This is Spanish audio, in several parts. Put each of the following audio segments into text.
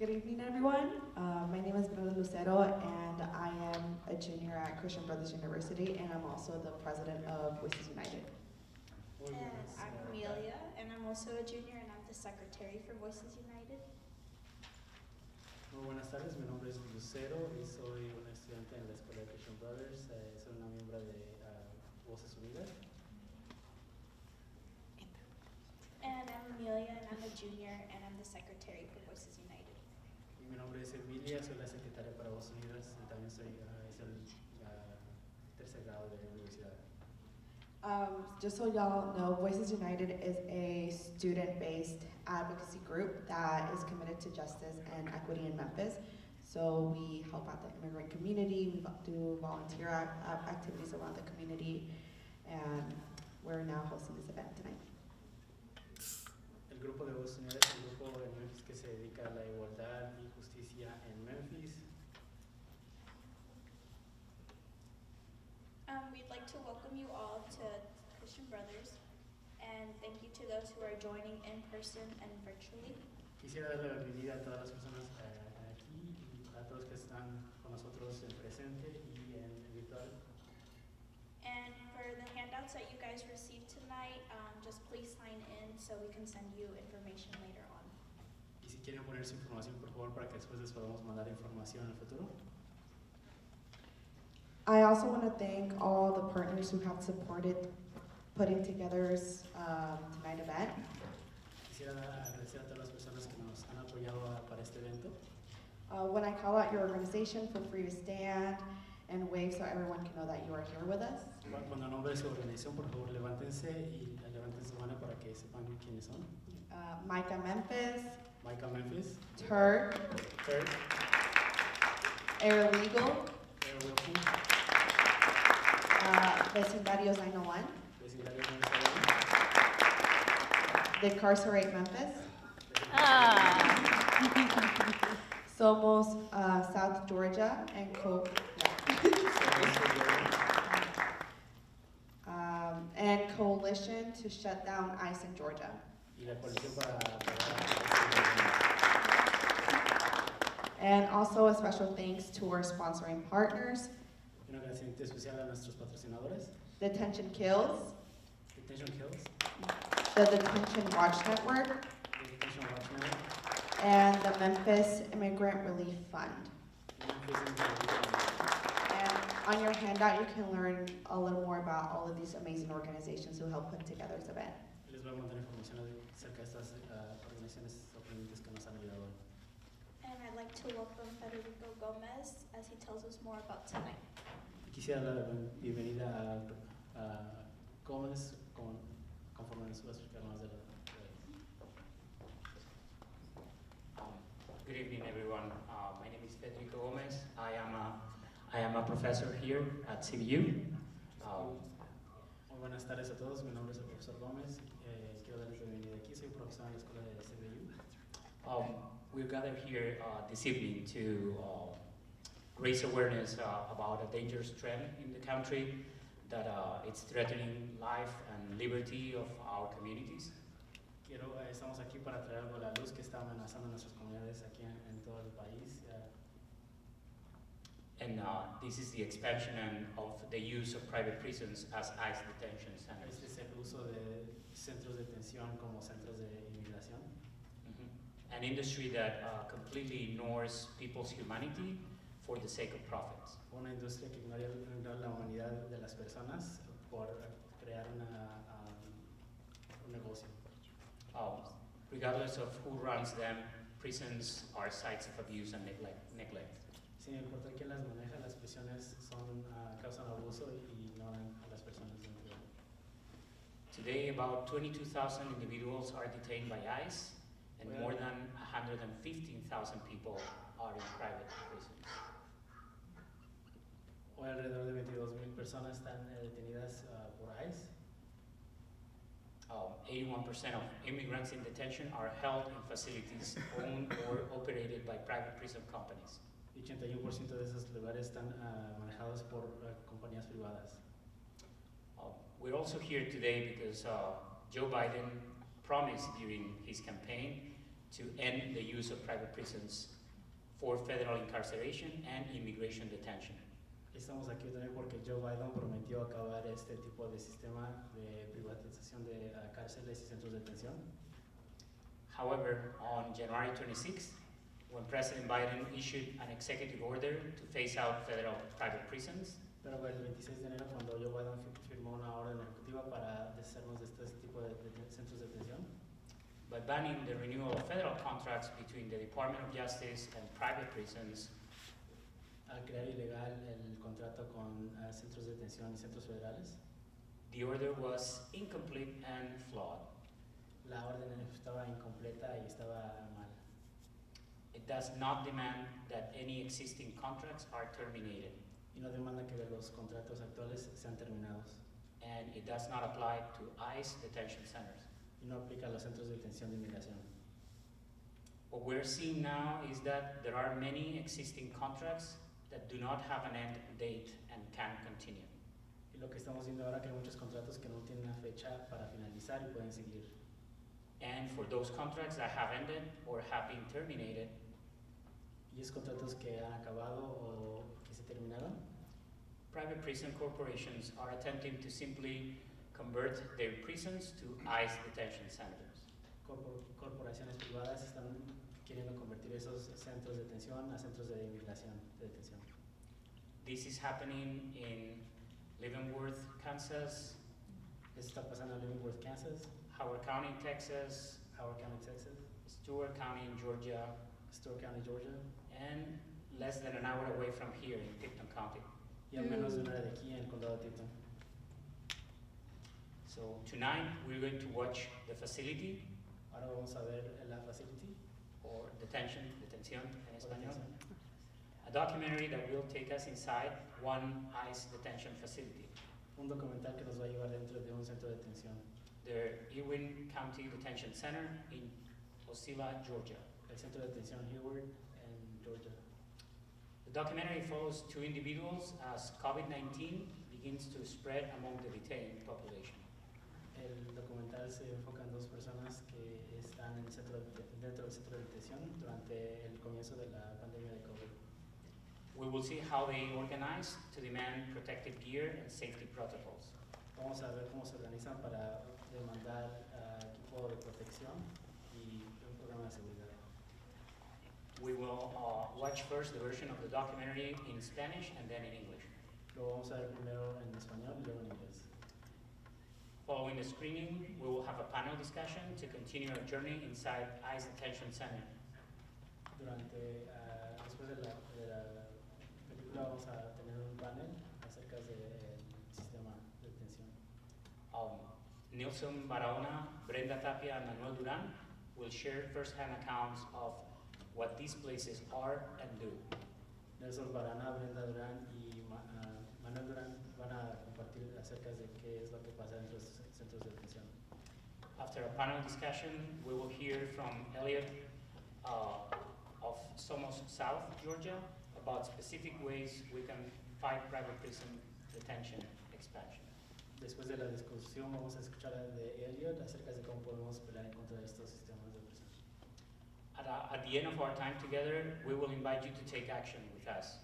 Good evening, everyone. My name is Brenda Lucero, and I am a junior at Christian Brothers University, and I'm also the president of Voices United. And I'm Amelia, and I'm also a junior, and I'm the secretary for Voices United. Muy buenas tardes, mi nombre es Lucero y soy una estudiante en la escuela de Christian Brothers. Soy una miembro de Voces Unidas. And I'm Amelia, and I'm a junior, and I'm the secretary for Voices United. Y mi nombre es Emilia, soy la secretaria para Voces Unidas y también soy es el tercer grado de la universidad. Just so y'all know, Voices United is a student-based advocacy group that is committed to justice and equity in Memphis. So we help out the immigrant community, we do volunteer activities around the community, and we're now hosting this event tonight. El grupo de Voces Unidas es un grupo en Memphis que se dedica a la igualdad y justicia en Memphis. We'd like to welcome you all to Christian Brothers, and thank you to those who are joining in person and virtually. Quisiera dar la bienvenida a todas las personas aquí y a todos que están con nosotros en presente y en virtual. And for the handouts that you guys received tonight, just please sign in so we can send you information later on. Y si quieren poner su información, por favor, para que después les podamos mandar información en el futuro. I also want to thank all the partners who have supported putting together tonight's event. Quisiera agradecer a todas las personas que nos han apoyado para este evento. When I call out your organization, feel free to stand and wave so everyone can know that you are here with us. Cuando nombre su organización, por favor, levántense y levanten su mano para que sepan quiénes son. Micah Memphis, Micah Memphis, Turk, Third, Air Legal, Air Wilson, Vecindarios 901, Vecindario Decarcerate Memphis, Ah. Somos South Georgia, and and Coalition to Shut Down ICE in Georgia. y la coalición para And also a special thanks to our sponsoring partners, un agradecimiento especial a nuestros patrocinadores, Detention Kills, Detention Kills, the Detention Watch Network, Detention Watch Network, and the Memphis Immigrant Relief Fund. Memphis Immigrant. And on your handout, you can learn a little more about all of these amazing organizations who help put together this event. Les voy a mandar información acerca de estas organizaciones sorprendentes que nos han ayudado. And I'd like to welcome Federico Gomez as he tells us more about tonight. Quisiera dar la bienvenida a Gómez conforme nos va a explicar más de la. Good evening, everyone. My name is Federico Gomez. I am a professor here at CBU. Muy buenas tardes a todos, mi nombre es el profesor Gómez. Quiero darles la bienvenida aquí, soy profesor en la escuela de CBU. We're gathered here this evening to raise awareness about a dangerous trend in the country that it's threatening life and liberty of our communities. Estamos aquí para traer algo a la luz que está amenazando nuestras comunidades aquí en todo el país. And this is the expansion of the use of private prisons as ICE detention centers. Este es el uso de centros de detención como centros de inmigración. An industry that completely ignores people's humanity for the sake of profits. Una industria que ignora la humanidad de las personas por crear un negocio. Regardless of who runs them, prisons are sites of abuse and neglect. Sin importar quién las maneja, las prisiones causan abuso y ignoran a las personas dentro. Today, about 22,000 individuals are detained by ICE, and more than 115,000 people are in private prisons. Hoy alrededor de 22,000 personas están detenidas por ICE. 81% of immigrants in detention are held in facilities owned or operated by private prison companies. Y 81% de esos lugares están manejados por compañías privadas. We're also here today because Joe Biden promised during his campaign to end the use of private prisons for federal incarceration and immigration detention. Estamos aquí también porque Joe Biden prometió acabar este tipo de sistema de privatización de cárceles y centros de detención. However, on January 26th, when President Biden issued an executive order to phase out federal private prisons, Pero el 26 de enero, cuando Joe Biden firmó una orden ejecutiva para deshacernos de este tipo de centros de detención, by banning the renewal of federal contracts between the Department of Justice and private prisons, al crear ilegal el contrato con centros de detención y centros federales, the order was incomplete and flawed. la orden estaba incompleta y estaba mal. It does not demand that any existing contracts are terminated, Y no demanda que los contratos actuales sean terminados. and it does not apply to ICE detention centers. Y no aplica a los centros de detención de inmigración. What we're seeing now is that there are many existing contracts that do not have an end date and can continue. Y lo que estamos viendo ahora que hay muchos contratos que no tienen una fecha para finalizar y pueden seguir. And for those contracts that have ended or have been terminated, Y es contratos que han acabado o que se terminaron. private prison corporations are attempting to simply convert their prisons to ICE detention centers. Corporaciones privadas están queriendo convertir esos centros de detención a centros de inmigración, de detención. This is happening in Leavenworth, Kansas, Esto está pasando en Leavenworth, Kansas, Howard County, Texas, Howard County, Texas, Stewart County in Georgia, Stewart County, Georgia, and less than an hour away from here in Tipton County. y a menos de una hora de aquí en el condado de Tipton. So tonight we're going to watch the facility, Ahora vamos a ver la facility, or detention, detención en o español, detención. a documentary that will take us inside one ICE detention facility, Un documental que nos va a llevar dentro de un centro de detención, the Irwin County Detention Center in Ocilla, Georgia. el centro de detención Hayward en Georgia. The documentary follows two individuals as COVID-19 begins to spread among the detained population. El documental se enfoca en dos personas que están en el dentro del centro de detención durante el comienzo de la pandemia de COVID. We will see how they organize to demand protective gear and safety protocols. Vamos a ver cómo se organizan para demandar equipo de protección y un programa de seguridad. We will watch first the version of the documentary in Spanish and then in English. Lo vamos a ver primero en español y luego en inglés. Following the screening, we will have a panel discussion to continue our journey inside ICE Detention Center. Después de la película vamos a tener un panel acerca del sistema de detención. Nilson Barahona, Brenda Tapia, and Manuel Duran will share first-hand accounts of what these places are and do. Nelson Barana, Brenda Durán y Manuel Durán van a compartir acerca de qué es lo que pasa dentro de estos centros de detención. After a panel discussion, we will hear from Elliot of Somos South, Georgia, about specific ways we can fight private prison detention expansion. Después de la discusión vamos a escuchar de Elliot acerca de cómo podemos pelear en contra de estos sistemas de prisión. At the end of our time together, we will invite you to take action with us.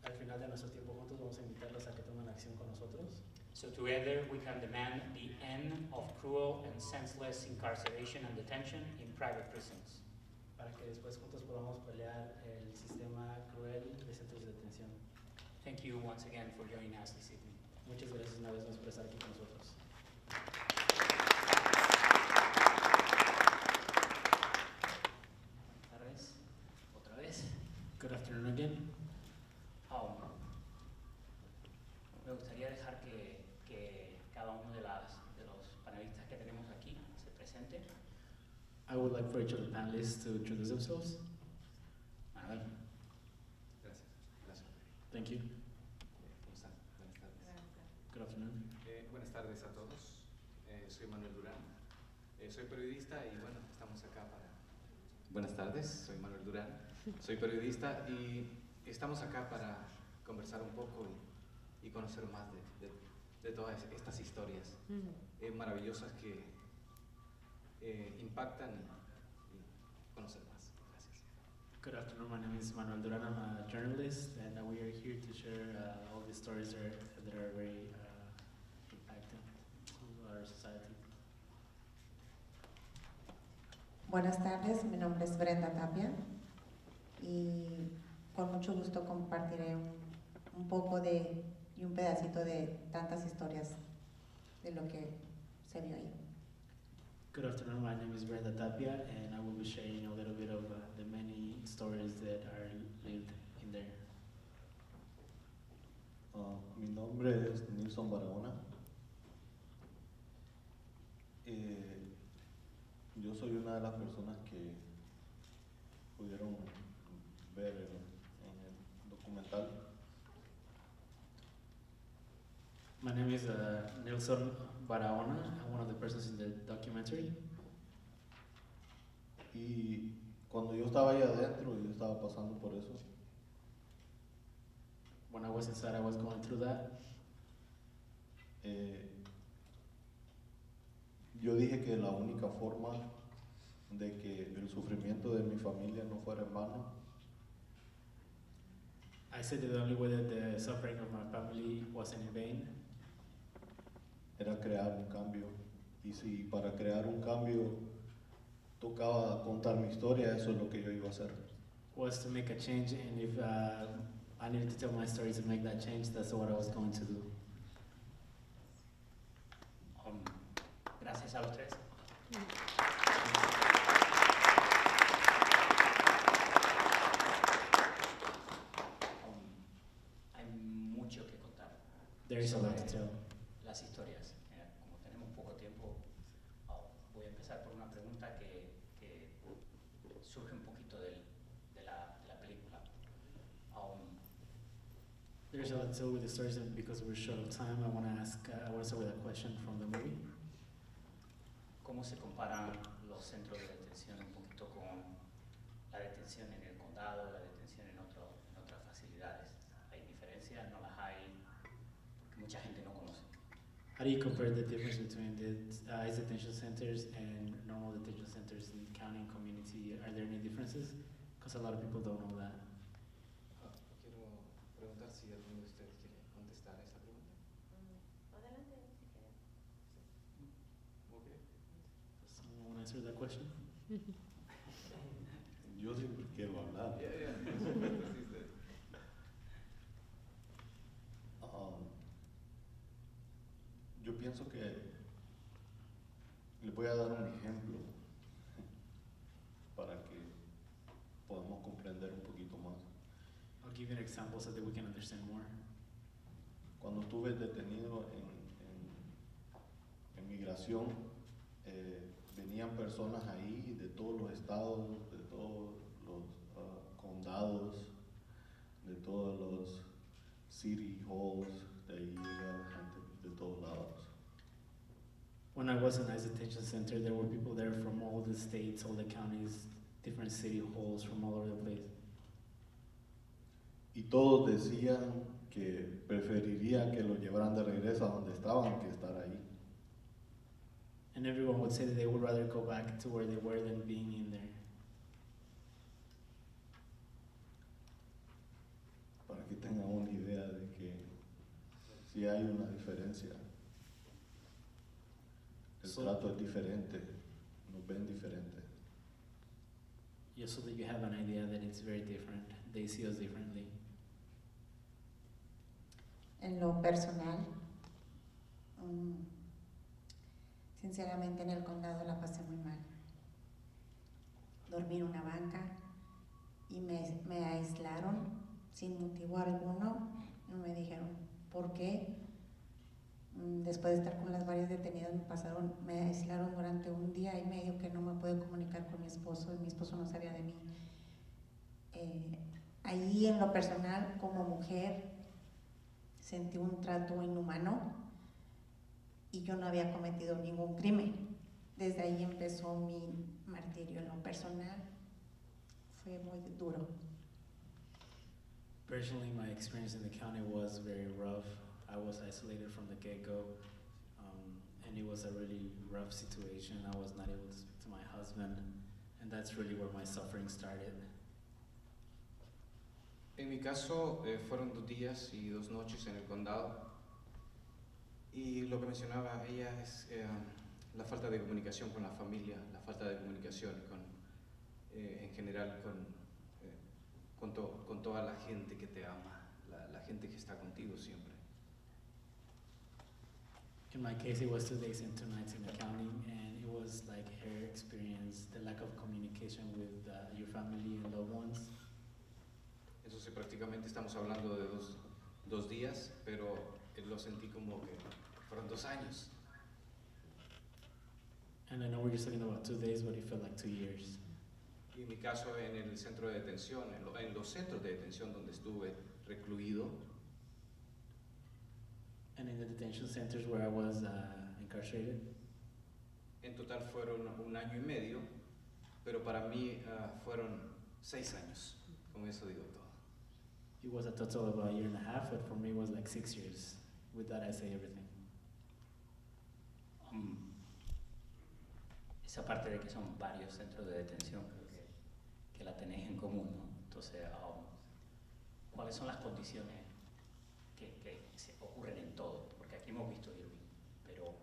Al final de nuestro tiempo juntos vamos a invitarlos a que tomen acción con nosotros. So together we can demand the end of cruel and senseless incarceration and detention in private prisons. Para que después juntos podamos pelear el sistema cruel de centros de detención. Thank you once again for joining us this evening. Muchas gracias una vez más por estar aquí con nosotros. Otra vez. Good afternoon again. Me gustaría dejar que cada uno de los panelistas que tenemos aquí se presente. I would like for each of the panelists to introduce themselves. Manuel. Gracias. Gracias. Thank you. ¿Cómo están? Buenas tardes. Good afternoon. Buenas tardes a todos. Soy Manuel Durán. Soy periodista y bueno, estamos acá para... Buenas tardes, soy Manuel Durán. Soy periodista y estamos acá para conversar un poco y conocer más de todas estas historias maravillosas que impactan conocer más. Gracias. Good afternoon, my name is Manuel Duran. I'm a journalist, and we are here to share all the stories that are very impacting to our society. Buenas tardes, mi nombre es Brenda Tapia y con mucho gusto compartiré un poco de y un pedacito de tantas historias de lo que se vio ahí. Good afternoon, my name is Brenda Tapia, and I will be sharing a little bit of the many stories that are lived in there. Mi nombre es Nilson Barahona. Yo soy una de las personas que pudieron ver en el documental. My name is Nelson Barahona. I'm one of the persons in the documentary. Y cuando yo estaba ahí adentro, yo estaba pasando por eso. When I was inside, I was going through that. Yo dije que la única forma de que el sufrimiento de mi familia no fuera en vano I said that the only way that the suffering of my family wasn't in vain era crear un cambio. Y si para crear un cambio tocaba contar mi historia, eso es lo que yo iba a hacer. was to make a change, and if I needed to tell my story to make that change, that's what I was going to do. Gracias a los tres. Hay mucho que contar. There is a lot to tell. Las historias. Como tenemos poco tiempo, voy a empezar por una pregunta que surge un poquito de la película. There's a lot to tell with the stories, and because we're short of time, I want to start with a question from the movie. ¿Cómo se comparan los centros de detención un poquito con la detención en el condado, la detención en otras facilidades? ¿Hay diferencias? ¿No las hay? Porque mucha gente no conoce. How do you compare the difference between the ICE detention centers and normal detention centers in the county and community? Are there any differences? Because a lot of people don't know that. Quiero preguntar si alguno de ustedes quiere contestar a esa pregunta. Adelante, si quieren. Okay. Does someone want to answer that question? Yo siempre quiero hablar. Yo pienso que les voy a dar un ejemplo para que podamos comprender un poquito más. I'll give you an example so that we can understand more. Cuando estuve detenido en migración, venían personas ahí de todos los estados, de todos los condados, de todos los city halls, de ahí llegaba gente de todos lados. When I was in ICE detention center, there were people there from all the states, all the counties, different city halls from all over the place. Y todos decían que preferiría que lo llevaran de regreso a donde estaban que estar ahí. And everyone would say that they would rather go back to where they were than being in there. Para que tengan una idea de que sí hay una diferencia. El trato es diferente, nos ven diferente. Just so that you have an idea that it's very different. They see us differently. En lo personal, sinceramente en el condado la pasé muy mal. Dormí en una banca y me aislaron sin motivo alguno. No me dijeron por qué. Después de estar con las varias detenidas me aislaron durante un día y medio que no me pude comunicar con mi esposo y mi esposo no sabía de mí. Allí en lo personal, como mujer, sentí un trato inhumano y yo no había cometido ningún crimen. Desde ahí empezó mi martirio en lo personal. Fue muy duro. Personally, my experience in the county was very rough. I was isolated from the get-go, and it was a really rough situation. I was not able to speak to my husband. and that's really where my suffering started. En mi caso fueron 2 días y 2 noches en el condado y lo que mencionaba ella es la falta de comunicación con la familia, la falta de comunicación en general con toda la gente que te ama, la gente que está contigo siempre. In my case, it was 2 days and 2 nights in accounting, and it was like her experience, the lack of communication with your family and loved ones. Entonces prácticamente estamos hablando de 2 días, pero lo sentí como que fueron 2 años. And I know we're just talking about 2 days, but it felt like 2 years. Y en mi caso en el centro de detención, en los centros de detención donde estuve recluido, And in the detention centers where I was incarcerated, en total fueron 1 año y medio, pero para mí fueron 6 años. Con eso digo todo. it was a total of a year and a half, but for me it was like 6 years. With that, I say everything. Esa parte de que son varios centros de detención, creo que la tenéis en común, ¿no? Entonces, ¿cuáles son las condiciones que se ocurren en todo? Porque aquí hemos visto Irving, pero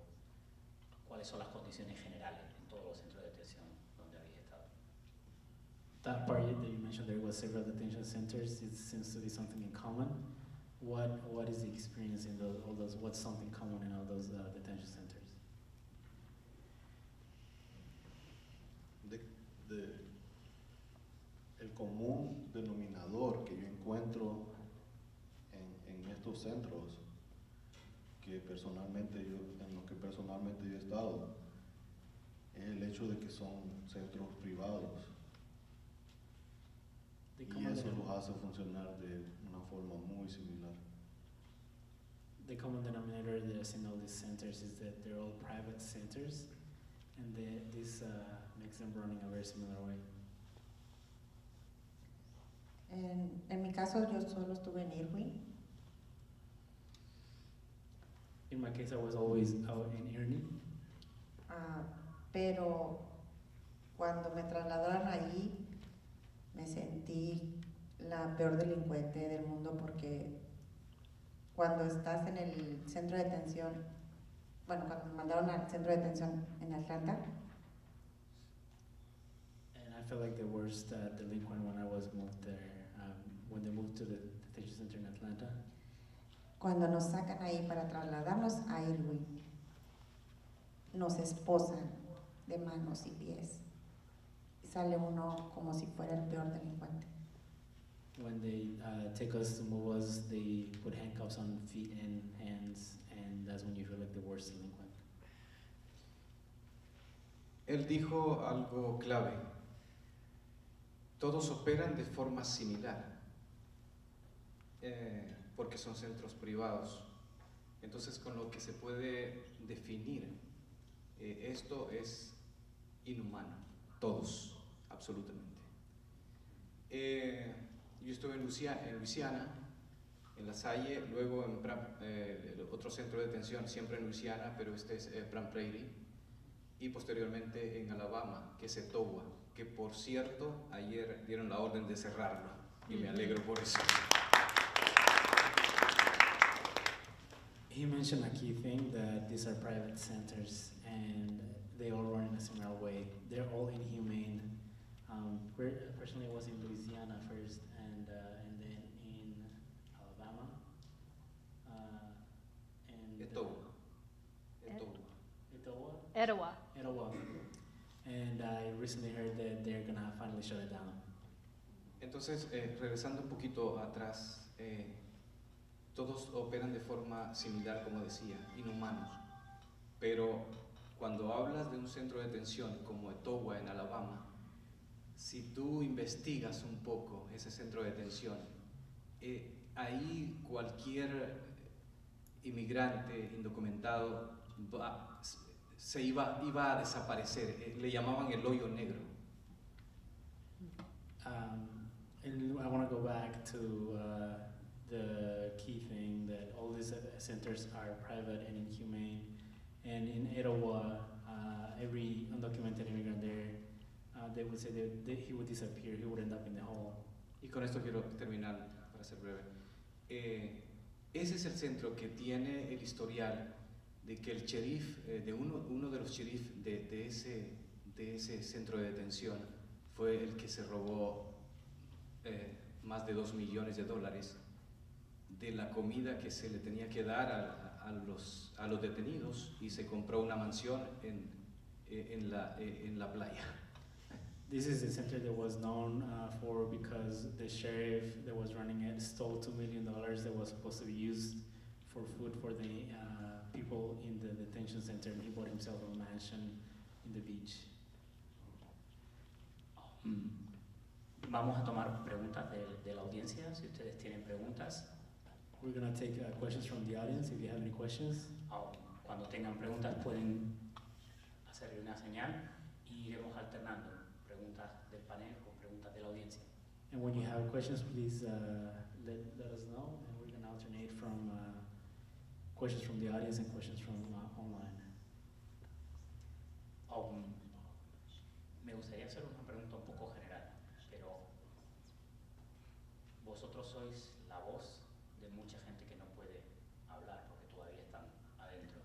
¿cuáles son las condiciones generales en todos los centros de detención donde habéis estado? That part that you mentioned, there was several detention centers. It seems to be something in common. What is the experience in all those? What's something common in all those detention centers? El común denominador que yo encuentro en estos centros en los que personalmente yo he estado, es el hecho de que son centros privados. The Y common, eso los hace funcionar de una forma muy similar. the common denominator that's in all these centers is that they're all private centers, and this makes them run in a very similar way. En mi caso, yo solo estuve en Irwin. In my case, I was always out in Ernie, Pero cuando me trasladaron allí, me sentí la peor delincuente del mundo porque cuando estás en el centro de detención, bueno, cuando me mandaron al centro de detención en Atlanta, and I felt like the worst delinquent when I was moved there. When they moved to the detention center in Atlanta, cuando nos sacan ahí para trasladarnos a Irwin, nos esposan de manos y pies. Y sale uno como si fuera el peor delincuente. when they take us to move us, they put handcuffs on feet and hands, and that's when you feel like the worst delinquent. Él dijo algo clave. Todos operan de forma similar, porque son centros privados. Entonces, con lo que se puede definir, esto es inhumano, todos, absolutamente. Yo estuve en Luisiana, en La Salle, luego en el otro centro de detención, siempre en Luisiana, pero este es Pram Prairie, y posteriormente en Alabama, que es Etowah, que por cierto, ayer dieron la orden de cerrarlo, y me alegro por eso. He mentioned a key thing that these are private centers and they all run in a similar way. They're all inhumane. Personally, I was in Louisiana first, and then in Alabama, and Etowah. Etowah. And I recently heard that they're gonna finally shut it down. Entonces, regresando un poquito atrás, todos operan de forma similar, como decía, inhumanos. Pero cuando hablas de un centro de detención como Etowah en Alabama, si tú investigas un poco ese centro de detención, ahí cualquier inmigrante indocumentado iba a desaparecer. Le llamaban el hoyo negro. And I want to go back to the key thing that all these centers are private and inhumane. And in Etowah, every undocumented immigrant there, they would say that he would disappear, he would end up in the hole. Y con esto quiero terminar, para ser breve. Ese es el centro que tiene el historial de que el sheriff, de uno de los sheriff de ese centro de detención fue el que se robó más de $2 millones de la comida que se le tenía que dar a los detenidos, y se compró una mansión en la playa. This is the center that was known for because the sheriff that was running it stole $2 million that was supposed to be used for food for the people in the detention center, and he bought himself a mansion in the beach. Vamos a tomar preguntas de la audiencia, si ustedes tienen preguntas. We're gonna take questions from the audience if you have any questions. Cuando tengan preguntas pueden hacerle una señal y iremos alternando preguntas del panel con preguntas de la audiencia. And when you have questions, please let us know, and we're gonna alternate from questions from the audience and questions from online. Me gustaría hacer una pregunta un poco general, pero vosotros sois la voz de mucha gente que no puede hablar porque todavía están adentro.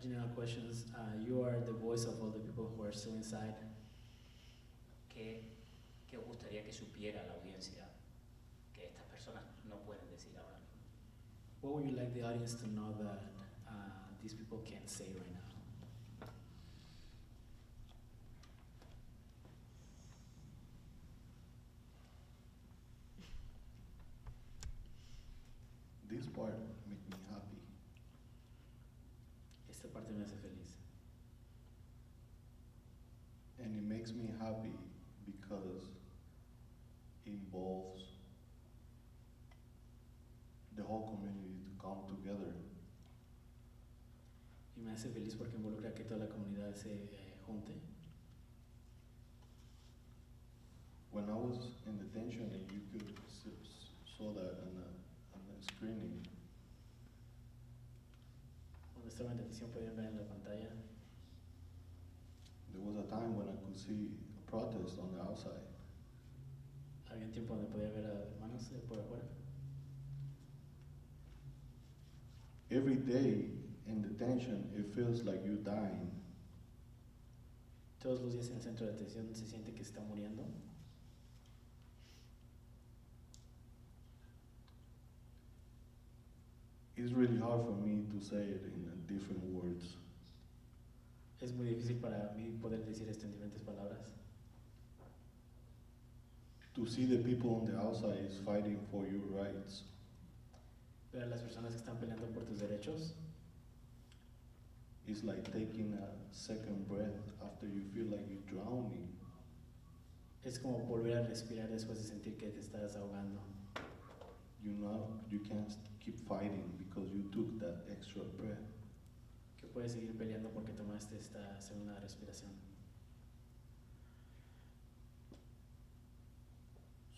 General questions. You are the voice of all the people who are still inside. ¿Qué os gustaría que supiera la audiencia que estas personas no pueden decir ahora? What would you like the audience to know that these people can't say right now? This part make me happy. Esta parte me hace feliz. And it makes me happy because it involves the whole community to come together. Y me hace feliz porque involucra que toda la comunidad se junte. When I was in detention, and you could saw that on the screening, Cuando estaba en detención podían ver en la pantalla. there was a time when I could see a protest on the outside. Había un tiempo donde podía ver a hermanos por afuera. Every day in detention, it feels like you're dying. Todos los días en el centro de detención se siente que se está muriendo. It's really hard for me to say it in different words. Es muy difícil para mí poder decir esto en diferentes palabras. To see the people on the outside is fighting for your rights. Ver a las personas que están peleando por tus derechos It's like taking a second breath after you feel like you're drowning. es como volver a respirar después de sentir que te estás ahogando. You know, you can't keep fighting because you took that extra breath. Que puedes seguir peleando porque tomaste esta segunda respiración.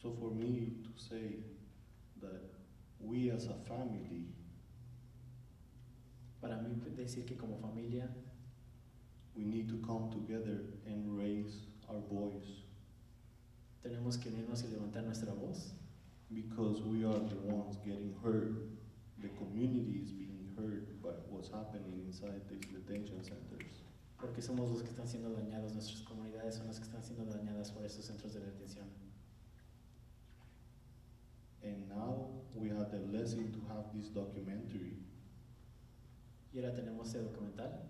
So for me to say that we as a family, Para mí decir que como familia we need to come together and raise our voice tenemos que unirnos y levantar nuestra voz because we are the ones getting hurt. The community is being hurt by what's happening inside these detention centers. porque somos los que están siendo dañados, nuestras comunidades son las que están siendo dañadas por estos centros de detención. And now we had the blessing to have this documentary. Y ahora tenemos este documental.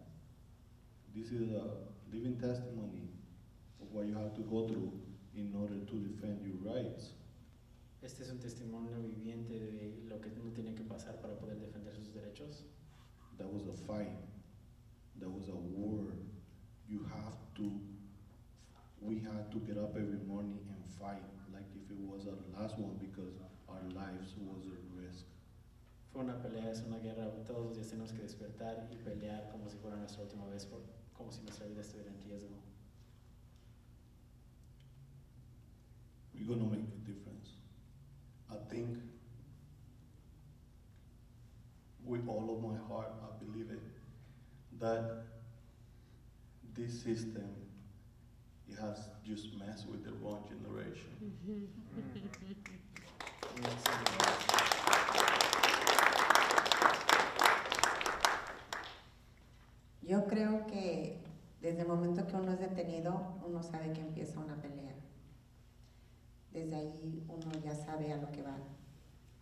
This is a living testimony of what you have to go through in order to defend your rights. Este es un testimonio viviente de lo que uno tiene que pasar para poder defender sus derechos. That was a fight. That was a war. We had to get up every morning and fight like if it was our last one because our lives was at risk. Fue una pelea, es una guerra. Todos los días tenemos que despertar y pelear como si fuera nuestra última vez, como si nuestra vida estuviera en riesgo. We're gonna make a difference. I think with all of my heart, I believe it, that this system you have just messed with the wrong generation. Yo creo que desde el momento que uno es detenido, uno sabe que empieza una pelea. Desde ahí uno ya sabe a lo que va.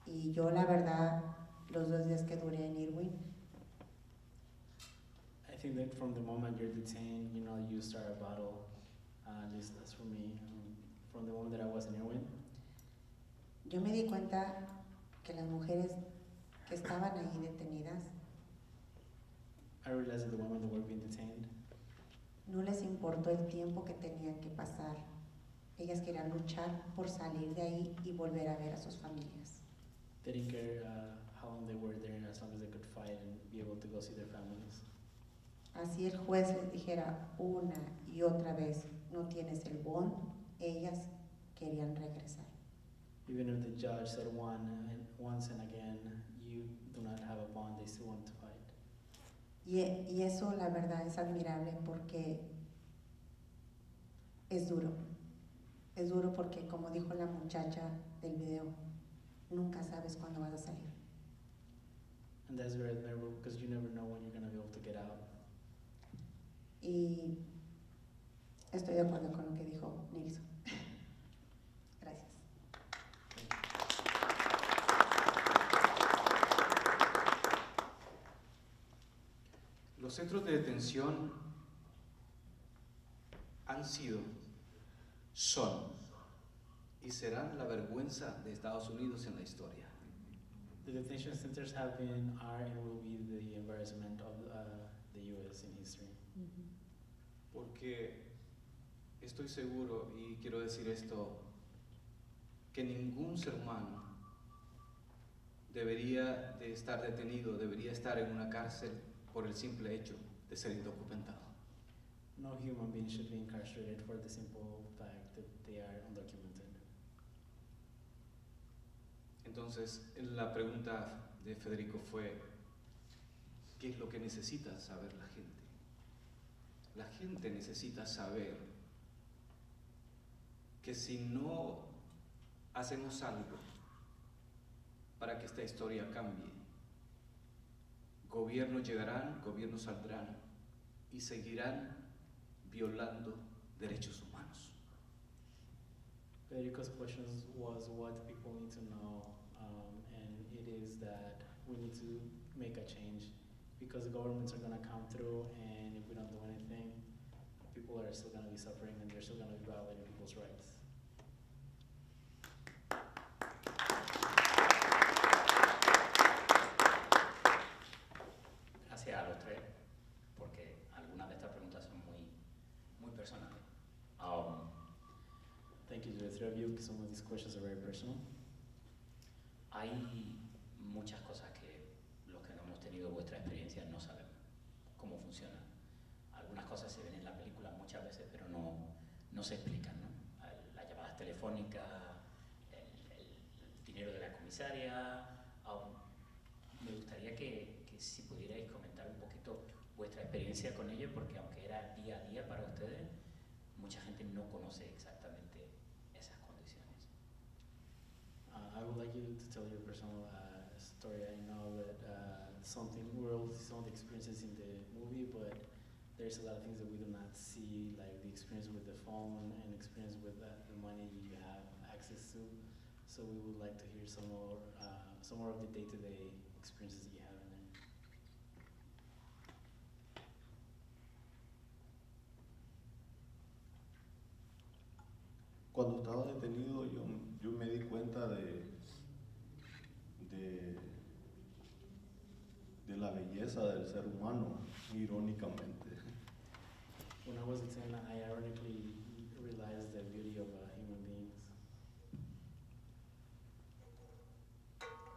Y yo la verdad, los 2 días que duré en Irwin, I think that from the moment you're detained, you know, you start a battle. At least that's for me. From the moment that I was in Irwin, yo me di cuenta que las mujeres que estaban ahí detenidas I realized that the women that were being detained, no les importó el tiempo que tenían que pasar. Ellas querían luchar por salir de ahí y volver a ver a sus familias. they didn't care how long they were there, as long as they could fight and be able to go see their families. Así el juez les dijera una y otra vez, no tienes el bond, ellas querían regresar. Even if the judge said once and again, you do not have a bond, they still want to fight. Y eso la verdad es admirable porque es duro. Es duro porque, como dijo la muchacha del video, nunca sabes cuándo vas a salir. And that's very admirable because you never know when you're going to be able to get out. Y estoy de acuerdo con lo que dijo Nilsson. Gracias. Los centros de detención han sido, son y serán la vergüenza de Estados Unidos en la historia. The detention centers have been, are, and will be the embarrassment of the U.S. in history. Porque estoy seguro, y quiero decir esto, que ningún ser humano debería de estar detenido, debería estar en una cárcel por el simple hecho de ser indocumentado. No human being should be incarcerated for the simple fact that they are undocumented. Entonces, la pregunta de Federico fue, ¿qué es lo que necesita saber la gente? La gente necesita saber que si no hacemos algo para que esta historia cambie, gobiernos llegarán, gobiernos saldrán y seguirán violando derechos humanos. Federico's question was what people need to know, and it is that we need to make a change because the governments are going to come through, and if we don't do anything, people are still going to be suffering and they're still going to be violating people's rights. Gracias a los tres, porque algunas de estas preguntas son muy personales. Thank you to the three of you because some of these questions are very personal. Hay muchas cosas que los que no hemos tenido vuestra experiencia no sabemos cómo funciona. Algunas cosas se ven en la película muchas veces, pero no se explican, ¿no? Las llamadas telefónicas, el dinero de la comisaria. Me gustaría que si pudierais comentar un poquito vuestra experiencia con ello, porque aunque era día a día para ustedes, mucha gente no conoce exactamente esas condiciones. I would like you to tell your personal story. I know that we're able to see some of the experiences in the movie, but there's a lot of things that we do not see, like the experience with the phone and experience with the money you have access to. So we would like to hear some more of the day-to-day experiences that you have in there. Cuando estaba detenido, yo me di cuenta de la belleza del ser humano, irónicamente. When I was detained, I ironically realized the beauty of human beings.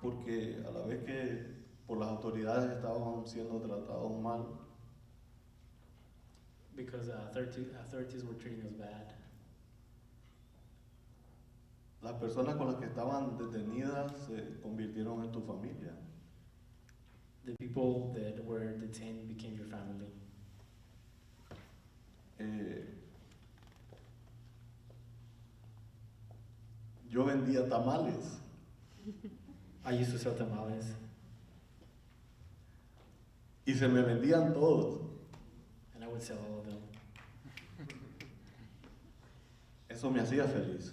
Porque a la vez que por las autoridades estaban siendo tratados mal, Because authorities were treating us bad. las personas con las que estaban detenidas se convirtieron en tu familia. The people that were detained became your family. vendía tamales. I used to sell tamales, Y se me vendían todos. and I would sell all of them. Eso me hacía feliz.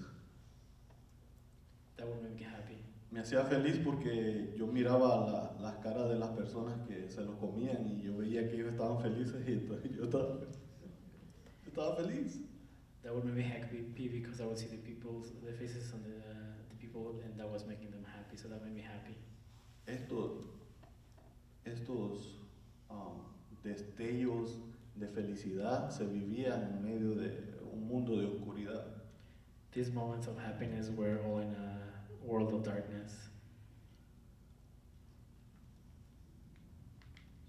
That would make me happy. Me hacía feliz porque yo miraba las caras de las personas que se lo comían y yo veía que ellos estaban felices y entonces yo estaba feliz. That would make me happy because I would see the faces on the people, and that was making them happy. So that made me happy. Estos destellos de felicidad se vivían en medio de un mundo de oscuridad. These moments of happiness were all in a world of darkness.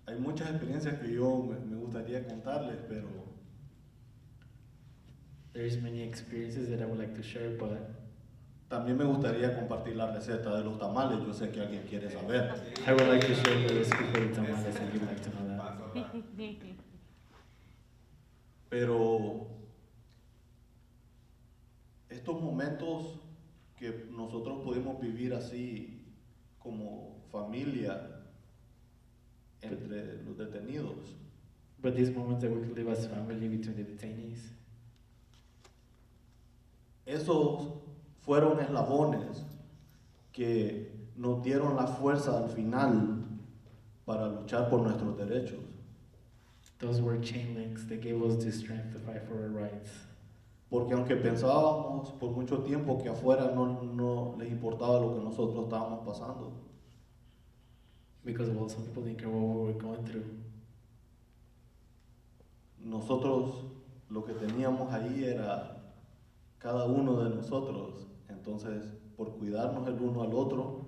Hay muchas experiencias que yo me gustaría contarles, pero There's many experiences that I would like to share, but también me gustaría compartir la receta de los tamales. Yo sé que alguien quiere saber. I would like to share the recipe for the tamales, and you'd like to know that. Pero estos momentos que nosotros podemos vivir así como familia entre los detenidos, But these moments that we could live as family between the detainees, esos fueron eslabones que nos dieron la fuerza al final para luchar por nuestros derechos. those were chain links that gave us the strength to fight for our rights. Porque aunque pensábamos por mucho tiempo que afuera no les importaba lo que nosotros estábamos pasando, Because well, some people didn't care what we were going through. nosotros lo que teníamos ahí era cada uno de nosotros. Entonces, por cuidarnos el uno al otro,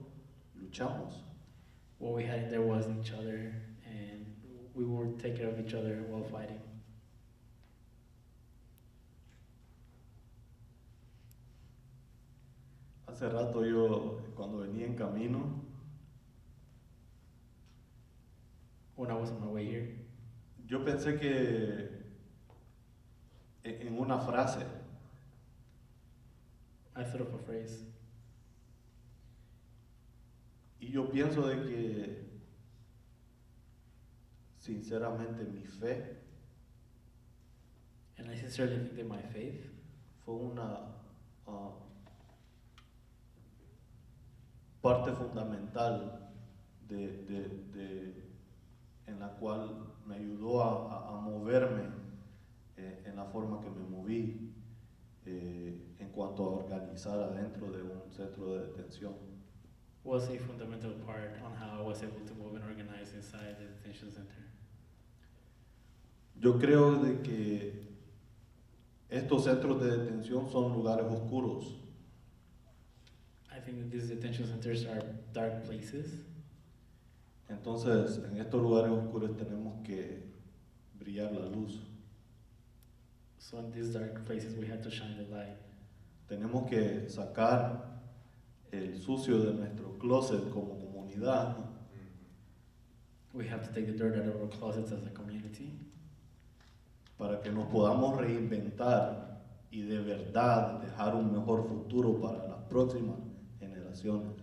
luchamos. What we had in there was each other, and we would take care of each other while fighting. Hace rato yo, cuando venía en camino, When I was on my way here, yo pensé que en una frase, I thought of a phrase, y yo pienso de que, sinceramente, mi fe and I sincerely think that my faith fue una parte fundamental en la cual me ayudó a moverme en la forma que me moví en cuanto a organizar adentro de un centro de detención. was a fundamental part on how I was able to move and organize inside the detention center. Yo creo de que estos centros de detención son lugares oscuros. I think that these detention centers are dark places, Entonces, en estos lugares oscuros tenemos que brillar la luz. so in these dark places we had to shine the light. Tenemos que sacar el sucio de nuestro closet como comunidad We have to take the dirt out of our closets as a community para que nos podamos reinventar y de verdad dejar un mejor futuro para las próximas generaciones.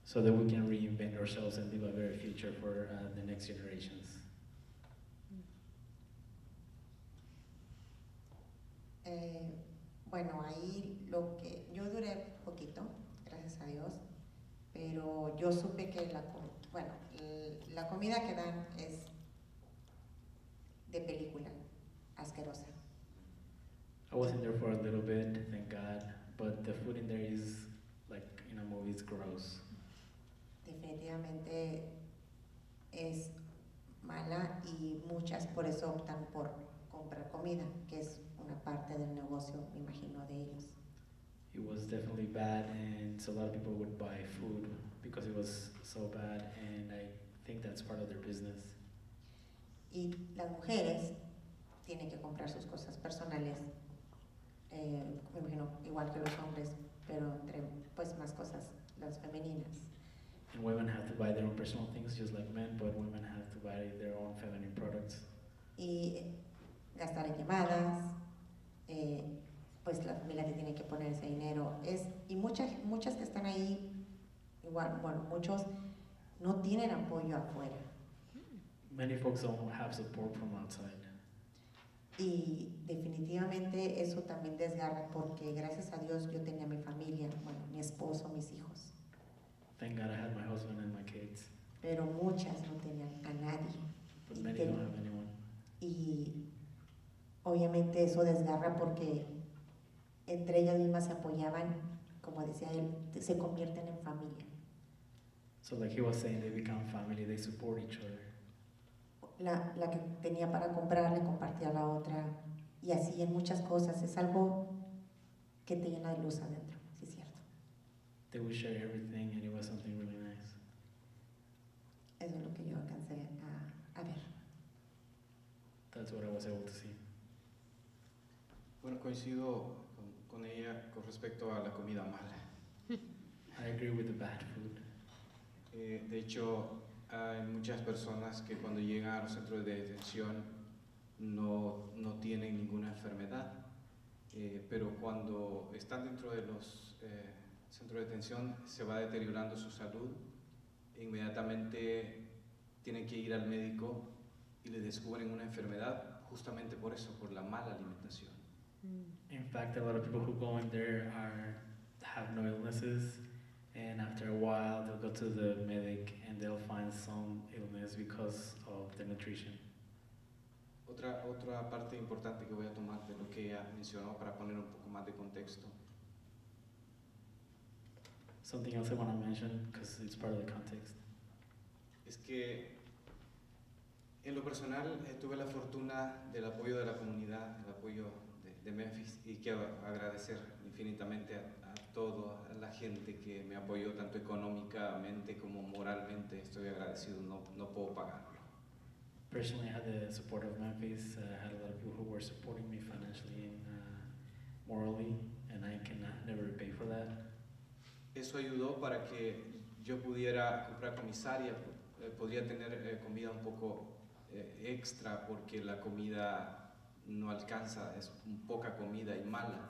so that we can reinvent ourselves and leave a better future for the next generations. Bueno, ahí lo que yo duré poquito, gracias a Dios, pero yo supe que la comida que dan es de película, asquerosa. I was in there for a little bit, thank God, but the food in there is like in a movie, it's gross. Definitivamente es mala y muchas por eso optan por comprar comida, que es una parte del negocio, me imagino, de ellos. It was definitely bad, and so a lot of people would buy food because it was so bad, and I think that's part of their business. Y las mujeres tienen que comprar sus cosas personales, me imagino, igual que los hombres, pero entre pues más cosas, las femeninas. And women have to buy their own personal things just like men, but women have to buy their own feminine products. Y gastar en llamadas, pues la familia te tiene que poner ese dinero. Es y muchas que están ahí, igual, bueno, muchos no tienen apoyo afuera. Many folks don't have support from outside. Y definitivamente eso también desgarra porque gracias a Dios yo tenía mi familia, bueno, mi esposo, mis hijos, Thank God I had my husband and my kids, pero muchas no tenían a nadie. but Y many ten- don't have anyone. Y obviamente eso desgarra porque entre ellas mismas se apoyaban, como decía él, se convierten en familia. So like he was saying, they become family, they support each other. La que tenía para comprar le compartía a la otra y así en muchas cosas. Es algo que te llena de luz adentro, sí es cierto. They would share everything and it was something really nice. Eso es lo que yo alcancé a ver. That's what I was able to see. Bueno, coincido con ella con respecto a la comida mala. I agree with the bad food. De hecho, hay muchas personas que cuando llegan a los centros de detención no tienen ninguna enfermedad, pero cuando están dentro de los centros de detención se va deteriorando su salud e inmediatamente tienen que ir al médico y le descubren una enfermedad justamente por eso, por la mala alimentación. In fact, a lot of people who go in there have no illnesses, and after a while they'll go to the medic and they'll find some illness because of the nutrition. Otra parte importante que voy a tomar de lo que ella mencionó para poner un poco más de contexto Something else I want to mention, because it's part of the context, es que en lo personal tuve la fortuna del apoyo de la comunidad, el apoyo de Memphis, y quiero agradecer infinitamente a toda la gente que me apoyó tanto económicamente como moralmente. Estoy agradecido, no puedo pagarlo. Personally, I had the support of Memphis. I had a lot of people who were supporting me financially and morally, and I can never repay for that. Eso ayudó para que yo pudiera comprar comisaria, podría tener comida un poco extra porque la comida no alcanza, es poca comida y mala.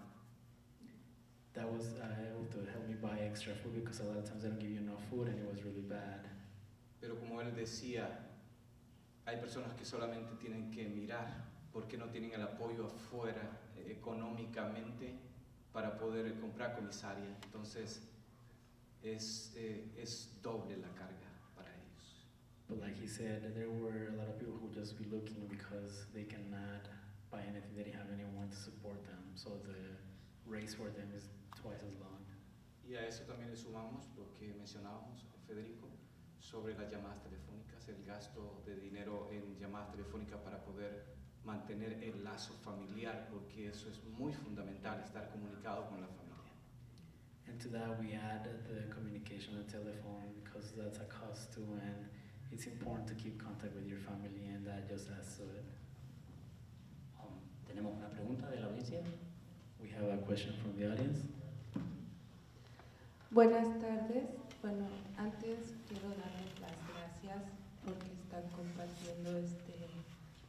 That was able to help me buy extra food because a lot of times they don't give you enough food and it was really bad. Pero como él decía, hay personas que solamente tienen que mirar porque no tienen el apoyo afuera económicamente para poder comprar comisaria. Entonces es doble la carga para ellos. But like he said, there were a lot of people who just be looking because they cannot buy anything, they didn't have anyone to support them, so the race for them is twice as long. Y a eso también le sumamos lo que mencionábamos, Federico, sobre las llamadas telefónicas, el gasto de dinero en llamadas telefónicas para poder mantener el lazo familiar, porque eso es muy fundamental, estar comunicado con la familia. And to that we add the communication on the telephone because that's a cost too, and it's important to keep contact with your family, and that just adds to it. ¿Tenemos una pregunta de la audiencia? We have a question from the audience. Buenas tardes. Bueno, antes quiero darles las gracias porque están compartiendo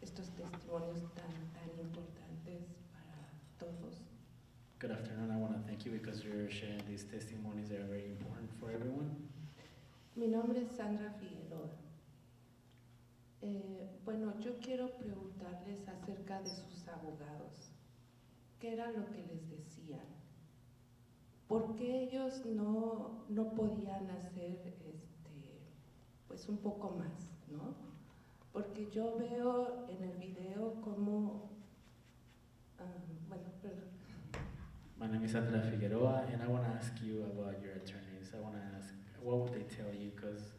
estos testimonios tan importantes para todos. Good afternoon, I want to thank you because you're sharing these testimonies that are very important for everyone. Mi nombre es Sandra Figueroa. Bueno, yo quiero preguntarles acerca de sus abogados. ¿Qué era lo que les decían? ¿Por qué ellos no podían hacer pues un poco más, ¿no? Porque yo veo en el video como, bueno, perdón. My name is Sandra Figueroa, and I want to ask you about your attorneys. I want to ask, what would they tell you? Because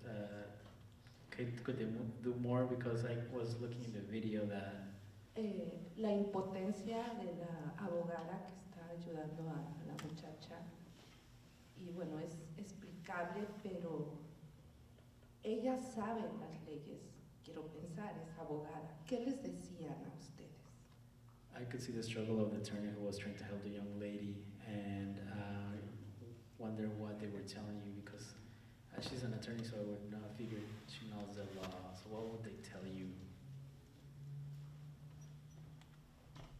could they do more? Because I was looking in the video that La impotencia de la abogada que está ayudando a la muchacha, y bueno, es explicable, pero ella sabe las leyes, quiero pensar, es abogada. ¿Qué les decían a ustedes? I could see the struggle of the attorney who was trying to help the young lady, and wonder what they were telling you, because she's an attorney, so I would not figure she knows the law. So what would they tell you?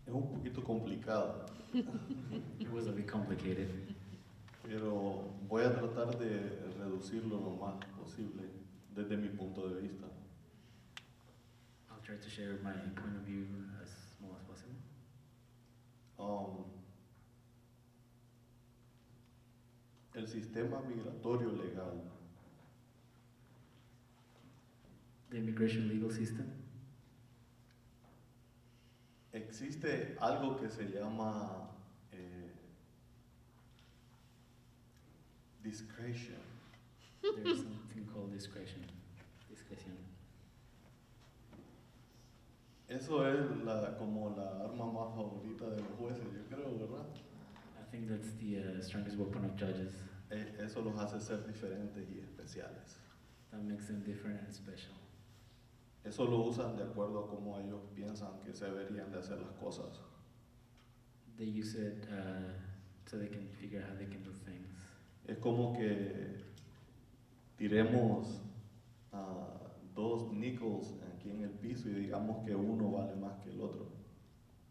Es un poquito complicado. It was a bit complicated. pero voy a tratar de reducirlo lo más posible desde mi punto de vista. I'll try to share my point of view as small as possible. El sistema migratorio legal The immigration legal system, existe algo que se llama discretion. there's something called discretion. Discreción. Eso es como la arma más favorita de los jueces, yo creo, ¿verdad? I think that's the strongest weapon of judges. Eso los hace ser diferentes y especiales. That makes them different and special. Eso lo usan de acuerdo a cómo ellos piensan que se deberían de hacer las cosas. They use it so they can figure out how they can do things. Es como que tiremos 2 nickels aquí en el piso y digamos que uno vale más que el otro.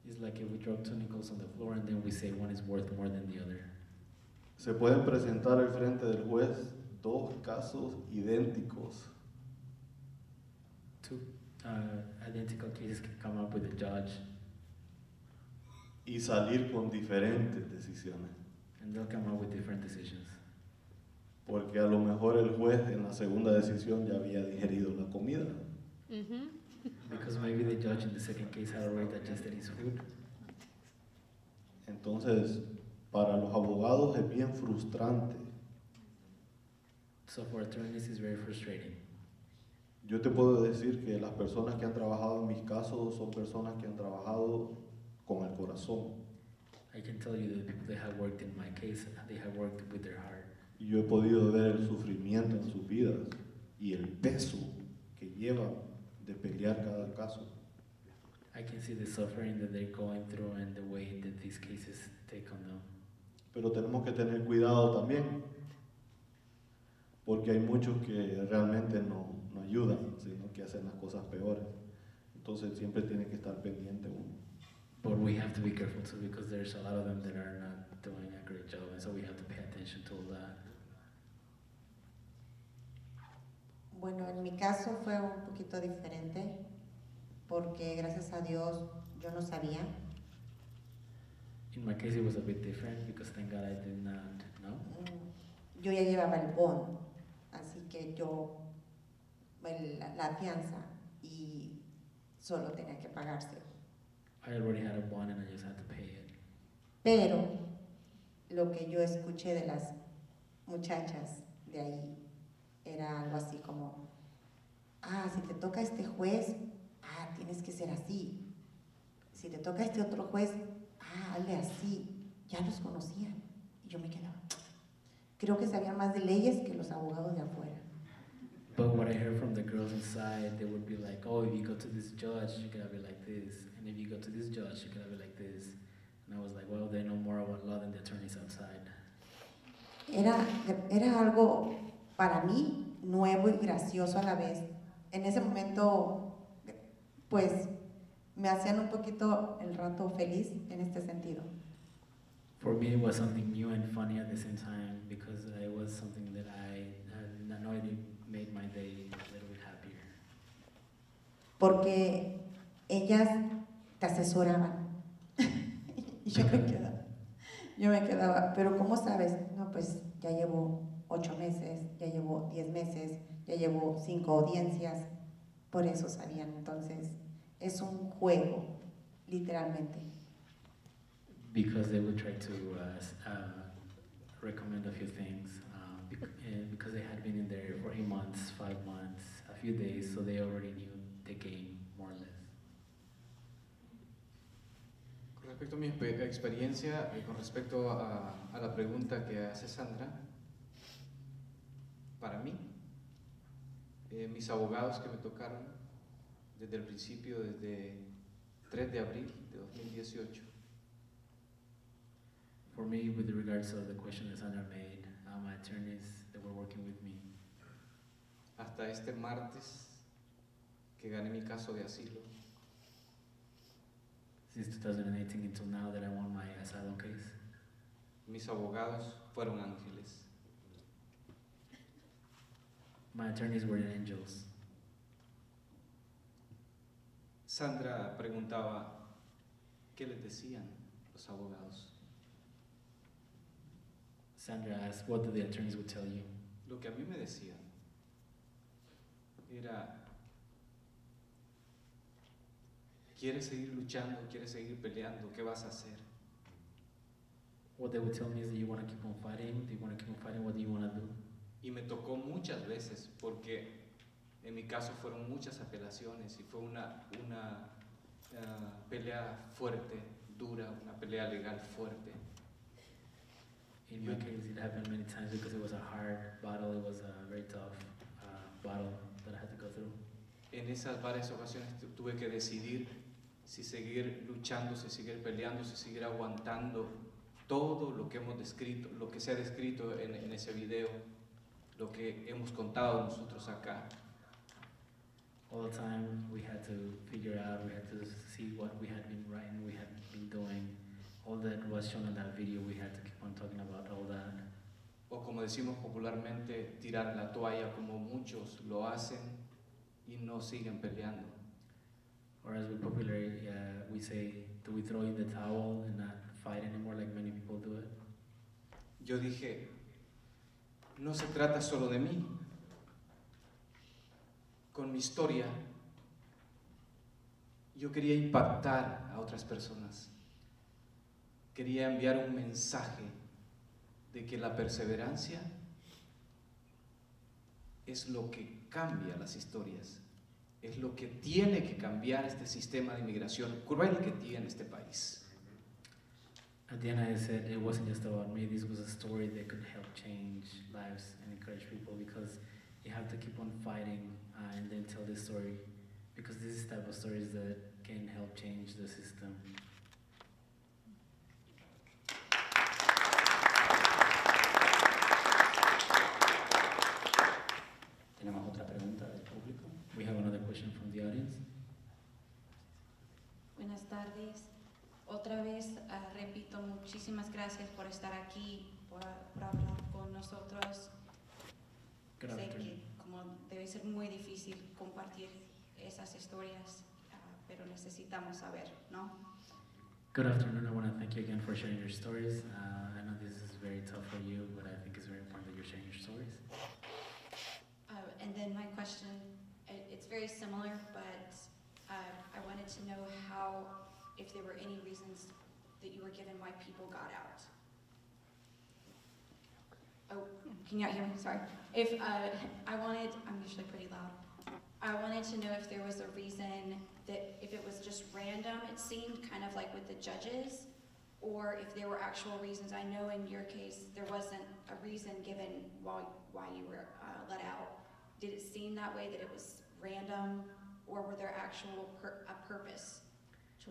It's like if we drop 2 nickels on the floor and then we say one is worth more than the other. Se pueden presentar al frente del juez 2 casos idénticos. 2 identical cases can come up with a judge Y salir con diferentes decisiones. and they'll come up with different decisions. Porque a lo mejor el juez en la segunda decisión ya había digerido la comida. Because maybe the judge in the second case had already digested his food. Entonces, para los abogados es bien frustrante. So for attorneys it's very frustrating. Yo te puedo decir que las personas que han trabajado en mis casos son personas que han trabajado con el corazón. I can tell you that the people that have worked in my case, they have worked with their heart. Y yo he podido ver el sufrimiento en sus vidas y el peso que llevan de pelear cada caso. I can see the suffering that they're going through and the way that these cases take on them. Pero tenemos que tener cuidado también, porque hay muchos que realmente no ayudan, sino que hacen las cosas peores. Entonces siempre tiene que estar pendiente uno. But we have to be careful too because there's a lot of them that are not doing a great job, and so we have to pay attention to all that. Bueno, en mi caso fue un poquito diferente porque gracias a Dios yo no sabía. In my case, it was a bit different because thank God I did not know. Yo ya llevaba el bond, así que yo la fianza y solo tenía que pagarse. I already had a bond and I just had to pay it. Pero lo que yo escuché de las muchachas de ahí era algo así como, si te toca este juez, tienes que ser así. Si te toca este otro juez, hazle así. Ya los conocían. Y yo me quedaba. Creo que sabían más de leyes que los abogados de afuera. But what I heard from the girls inside, they would be like, oh, if you go to this judge, you gotta be like this. And if you go to this judge, you gotta be like this. And I was like, well, they know more about law than the attorneys outside. Era algo para mí nuevo y gracioso a la vez. En ese momento, pues, me hacían un poquito el rato feliz en este sentido. For me, it was something new and funny at the same time because it was something that I know it made my day a little bit happier. Porque ellas te asesoraban. Y yo me quedaba, pero ¿cómo sabes? No, pues ya llevo 8 meses, ya llevo 10 meses, ya llevo 5 audiencias. Por eso sabían. Entonces, es un juego, literalmente. Because they would try to recommend a few things because they had been in there for 8 months, 5 months, a few days, so they already knew the game more or less. Con respecto a mi experiencia, con respecto a la pregunta que hace Sandra, para mí, mis abogados que me tocaron desde el principio, desde 3 de abril de 2018, For me, with regards to the question that Sandra made, my attorneys that were working with me, hasta este martes que gané mi caso de asilo, since 2018 until now that I won my asylum case, Mis abogados fueron ángeles. My attorneys were angels. Sandra preguntaba, ¿qué les decían los abogados? Sandra asked, what do the attorneys would tell you? Lo que a mí me decían era, ¿quieres seguir luchando? ¿Quieres seguir peleando? ¿Qué vas a hacer? What they would tell me is, do you want to keep on fighting? Do you want to keep on fighting? What do you want to do? Y me tocó muchas veces porque en mi caso fueron muchas apelaciones y fue una pelea fuerte, dura, una pelea legal fuerte. In my case, it happened many times because it was a hard battle. It was a very tough battle that I had to go through. En esas varias ocasiones tuve que decidir si seguir luchando, si seguir peleando, si seguir aguantando todo lo que hemos descrito, lo que se ha descrito en ese video, lo que hemos contado nosotros acá. All the time we had to figure out, we had to see what we had been writing, we had been doing. All that was shown in that video, we had to keep on talking about all that. O como decimos popularmente, tirar la toalla como muchos lo hacen y no siguen peleando. Or as we popularly we say, do we throw in the towel and not fight anymore like many people do it? Yo dije, no se trata solo de mí. Con mi historia, yo quería impactar a otras personas. Quería enviar un mensaje de que la perseverancia es lo que cambia las historias, es lo que tiene que cambiar este sistema de inmigración cruel que tiene este país. At the end, I said it wasn't just about me. This was a story that could help change lives and encourage people, because you have to keep on fighting and then tell this story, because this is the type of stories that can help change the system. ¿Tenemos otra pregunta del público? We have another question from the audience. Buenas tardes. Otra vez repito, muchísimas gracias por estar aquí, por hablar con nosotros. Good Sé afternoon. que como debe ser muy difícil compartir esas historias, pero necesitamos saber, ¿no? Good afternoon. I want to thank you again for sharing your stories. I know this is very tough for you, but I think it's very important that you're sharing your stories. And then my question, it's very similar, but I wanted to know if there were any reasons that you were given why people got out. Oh, can you not hear me? Sorry. I'm usually pretty loud. I wanted to know if there was a reason that, if it was just random, it seemed kind of like with the judges, or if there were actual reasons. I know in your case there wasn't a reason given why you were let out. Did it seem that way, that it was random, or were there actual a purpose to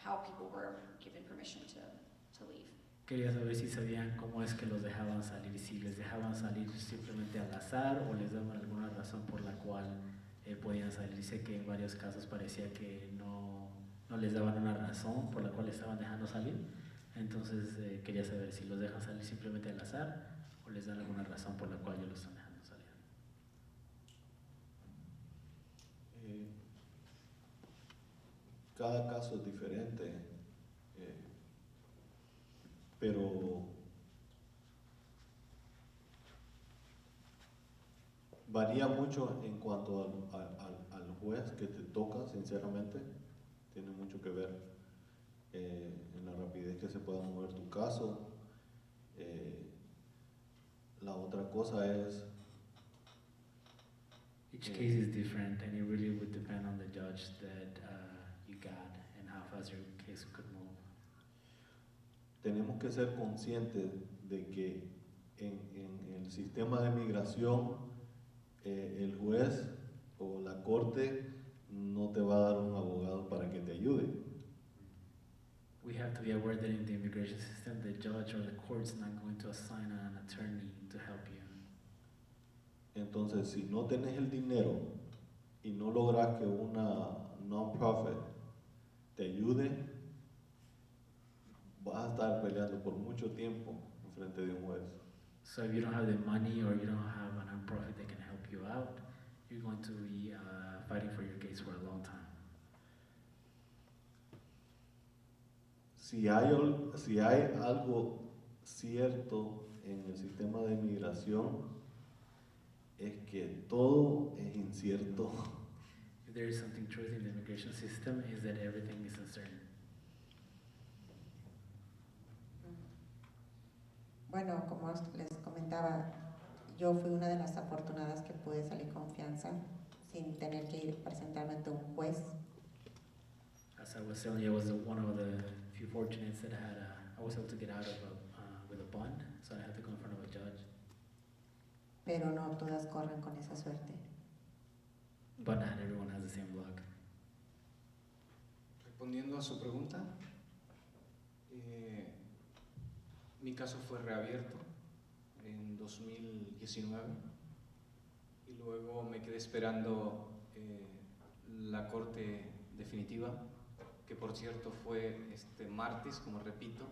how people were given permission to leave? Quería saber si sabían cómo es que los dejaban salir, si les dejaban salir simplemente al azar o les daban alguna razón por la cual podían salir. Sé que en varios casos parecía que no les daban una razón por la cual estaban dejando salir. Entonces quería saber si los dejan salir simplemente al azar o les dan alguna razón por la cual ellos los están dejando salir. Cada caso es diferente, pero varía mucho en cuanto al juez que te toca, sinceramente. Tiene mucho que ver en la rapidez que se pueda mover tu caso. La otra cosa es Each case is different, and it really would depend on the judge that you got and how fast your case could move. tenemos que ser conscientes de que en el sistema de migración el juez o la corte no te va a dar un abogado para que te ayude. We have to be aware that in the immigration system, the judge or the court is not going to assign an attorney to help you. Entonces, si no tenés el dinero y no logras que una non-profit te ayude, vas a estar peleando por mucho tiempo en frente de un juez. So if you don't have the money or you don't have a nonprofit that can help you out, you're going to be fighting for your case for a long time. Si hay algo cierto en el sistema de migración, es que todo es incierto. If there is something truth in the immigration system, is that everything is uncertain. Bueno, como les comentaba, yo fui una de las afortunadas que pude salir con fianza sin tener que ir presentarme ante un juez. As I was telling you, I was one of the few fortunates that had I was able to get out of with a bond, so I had to go in front of a judge. Pero no todas corren con esa suerte. But not everyone has the same luck. Respondiendo a su pregunta, mi caso fue reabierto en 2019 y luego me quedé esperando la corte definitiva, que por cierto fue este martes, como repito,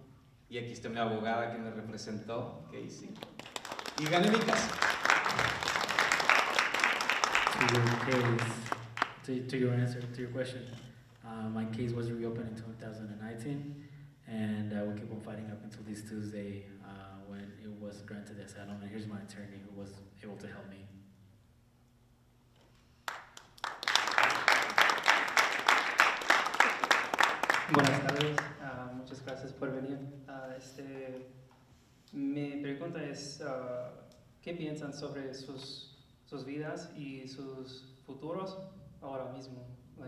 y aquí está mi abogada que me representó, Casey, y gané mi caso. To your case, to your answer to your question, my case was reopened in 2019, and I will keep on fighting up until this Tuesday when it was granted asylum. And here's my attorney who was able to help me. Buenas tardes, muchas gracias por venir. Mi pregunta es, ¿qué piensan sobre sus vidas y sus futuros ahora mismo,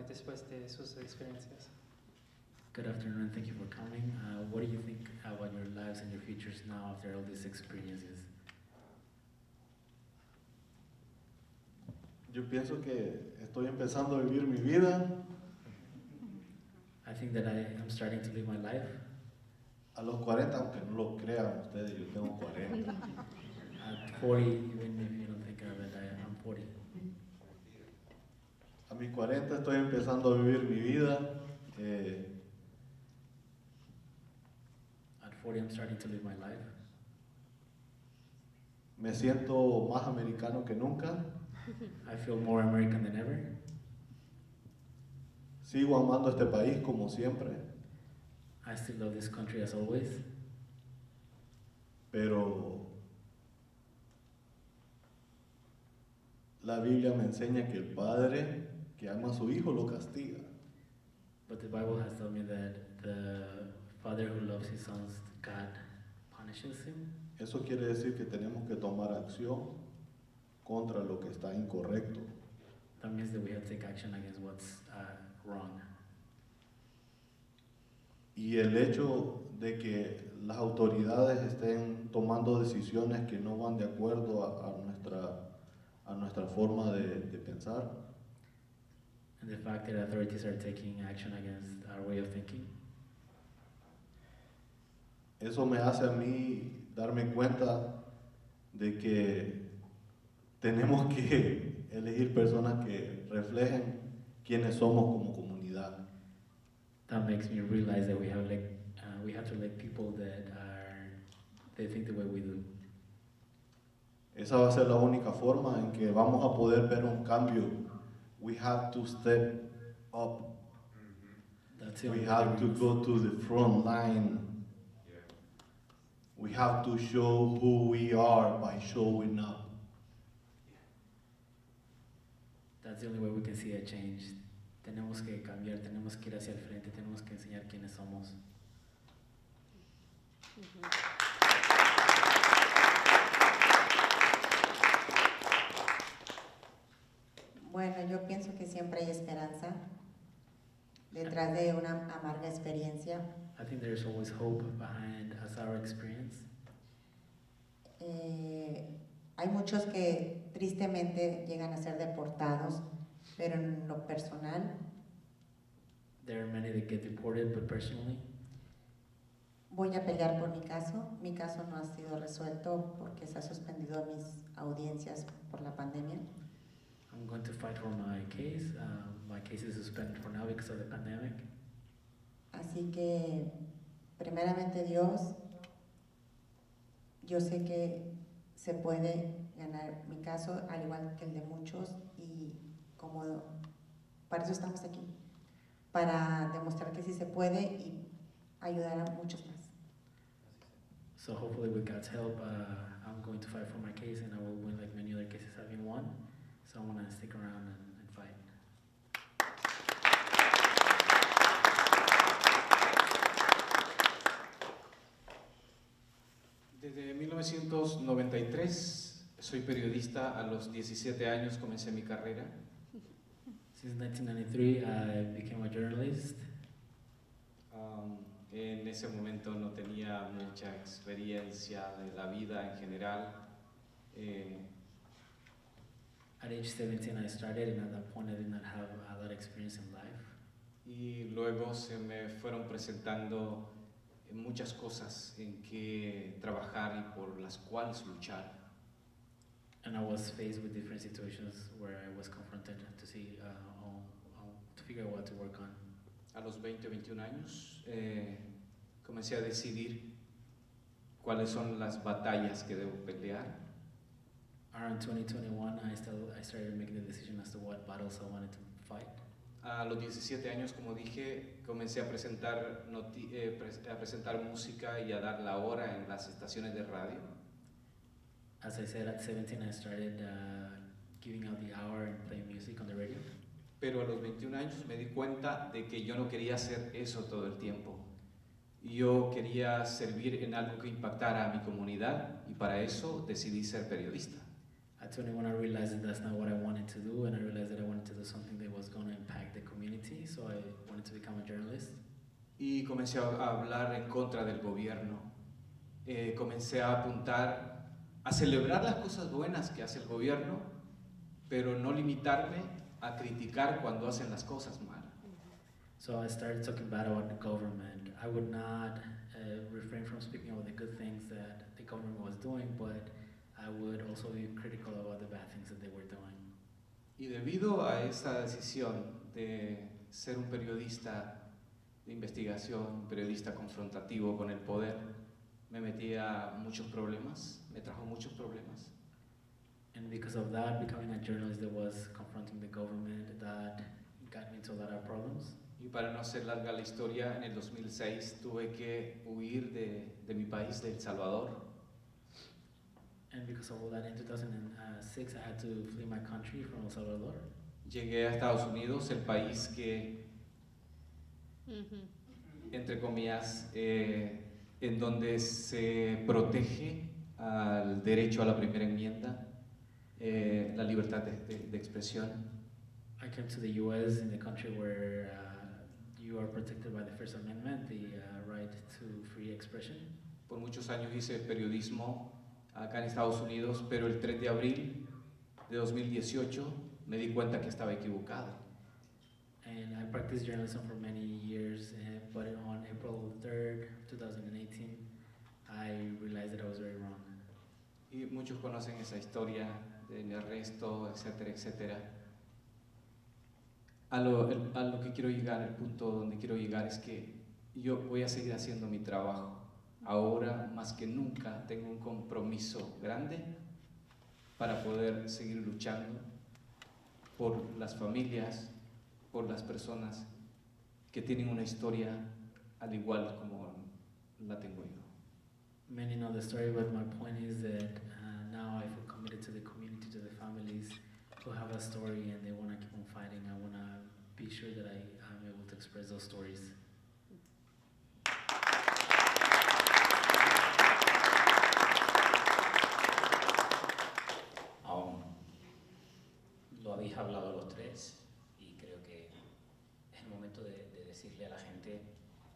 después de sus experiencias? Good afternoon, thank you for coming. What do you think about your lives and your futures now after all these experiences? Yo pienso que estoy empezando a vivir mi vida. I think that I am starting to live my life. A los 40, aunque no lo crean ustedes, yo tengo 40. At 40, even if you don't think of it, I'm 40. A mis 40 estoy empezando a vivir mi vida. At 40, I'm starting to live my life. Me siento más americano que nunca. I feel more American than ever. Sigo amando este país como siempre, I still love this country as always. pero la Biblia me enseña que el padre que ama a su hijo lo castiga. But the Bible has told me that the father who loves his sons, God punishes him. Eso quiere decir que tenemos que tomar acción contra lo que está incorrecto. That means that we have to take action against what's wrong. Y el hecho de que las autoridades estén tomando decisiones que no van de acuerdo a nuestra forma de pensar, And the fact that authorities are taking action against our way of thinking, eso me hace a mí darme cuenta de que tenemos que elegir personas que reflejen quiénes somos como comunidad. that makes me realize that we have to elect people that they think the way we do. Esa va a ser la única forma en que vamos a poder ver un cambio. We have to step up. That's the We only have way to go to the front line. We have to show who we are by showing up. That's the only way we can see a change. Tenemos que cambiar, tenemos que ir hacia el frente, tenemos que enseñar quiénes somos. Bueno, yo pienso que siempre hay esperanza detrás de una amarga experiencia. I think there's always hope behind a sour experience. Hay muchos que tristemente llegan a ser deportados, pero en lo personal There are many that get deported, but personally, voy a pelear por mi caso. Mi caso no ha sido resuelto porque se ha suspendido mis audiencias por la pandemia. I'm going to fight for my case. My case is suspended for now because of the pandemic. Así que primeramente Dios, yo sé que se puede ganar mi caso, al igual que el de muchos, y como para eso estamos aquí, para demostrar que sí se puede y ayudar a muchos más. So hopefully with God's help, I'm going to fight for my case and I will win like many other cases I've been won. So I want to stick around and fight. Desde 1993 soy periodista, a los 17 años comencé mi carrera. Since 1993, I became a journalist. En ese momento no tenía mucha experiencia de la vida en general. At age 17, I started, and at that point, I did not have a lot of experience in life. Y luego se me fueron presentando muchas cosas en que trabajar y por las cuales luchar. And I was faced with different situations where I was confronted to see, to figure out what to work on. A los 20 o 21 años comencé a decidir cuáles son las batallas que debo pelear. Around 2021, I started making the decision as to what battles I wanted to fight. A los 17 años, como dije, comencé a presentar música y a dar la hora en las estaciones de radio. As I said, at 17, I started giving out the hour and playing music on the radio. Pero a los 21 años me di cuenta de que yo no quería hacer eso todo el tiempo. Yo quería servir en algo que impactara a mi comunidad y para eso decidí ser periodista. At 21, I realized that that's not what I wanted to do, and I realized that I wanted to do something that was going to impact the community, so I wanted to become a journalist. Y comencé a hablar en contra del gobierno. Comencé a apuntar, a celebrar las cosas buenas que hace el gobierno, pero no limitarme a criticar cuando hacen las cosas mal. So I started talking bad about the government. I would not refrain from speaking about the good things that the government was doing, but I would also be critical about the bad things that they were doing. Y debido a esa decisión de ser un periodista de investigación, un periodista confrontativo con el poder, me metí a muchos problemas, me trajo muchos problemas. And because of that, becoming a journalist that was confronting the government, that got me into a lot of problems. Y para no hacer larga la historia, en el 2006 tuve que huir de mi país, de El Salvador. And because of all that, in 2006, I had to flee my country from El Salvador. Llegué a Estados Unidos, el país que, entre comillas, en donde se protege al derecho a la primera enmienda, la libertad de expresión. I came to the U.S. in the country where you are protected by the First Amendment, the right to free expression. Por muchos años hice periodismo acá en Estados Unidos, pero el 3 de abril de 2018 me di cuenta que estaba equivocado. And I practiced journalism for many years, but on April 3rd, 2018, I realized that I was very wrong. Y muchos conocen esa historia de mi arresto, etcétera, etcétera. A lo que quiero llegar, el punto donde quiero llegar es que yo voy a seguir haciendo mi trabajo. Ahora, más que nunca, tengo un compromiso grande para poder seguir luchando por las familias, por las personas que tienen una historia al igual como la tengo yo. Many know the story, but my point is that now I feel committed to the community, to the families who have a story and they want to keep on fighting. I want to be sure that I'm able to express those stories. Lo habéis hablado los tres y creo que es el momento de decirle a la gente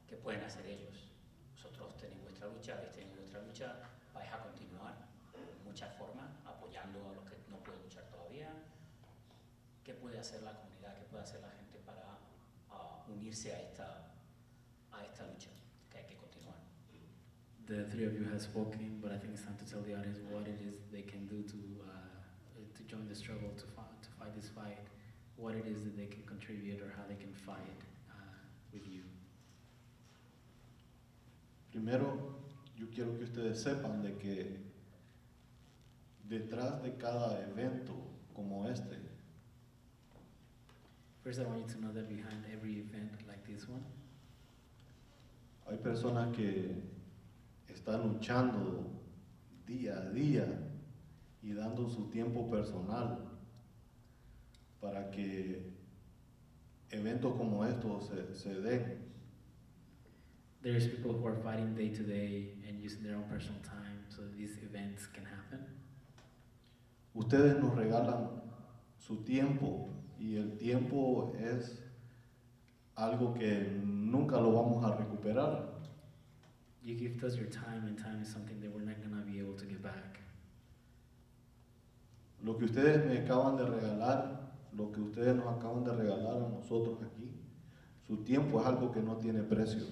qué pueden hacer ellos. Vosotros tenéis vuestra lucha, habéis tenido vuestra lucha, vais a continuar de muchas formas, apoyando a los que no pueden luchar todavía. ¿Qué puede hacer la comunidad, qué puede hacer la gente para unirse a esta lucha que hay que continuar? The three of you have spoken, but I think it's time to tell the audience what it is they can do to join the struggle, to fight this fight, what it is that they can contribute or how they can fight with you. primero yo quiero que ustedes sepan de que detrás de cada evento como este, First, I want you to know that behind every event like this one, hay personas que están luchando día a día y dando su tiempo personal para que eventos como estos se den. there's people who are fighting day to day and using their own personal time so that these events can happen. Ustedes nos regalan su tiempo y el tiempo es algo que nunca lo vamos a recuperar. You give us your time, and time is something that we're not gonna be able to get back. Lo que ustedes me acaban de regalar, lo que ustedes nos acaban de regalar a nosotros aquí, su tiempo es algo que no tiene precio.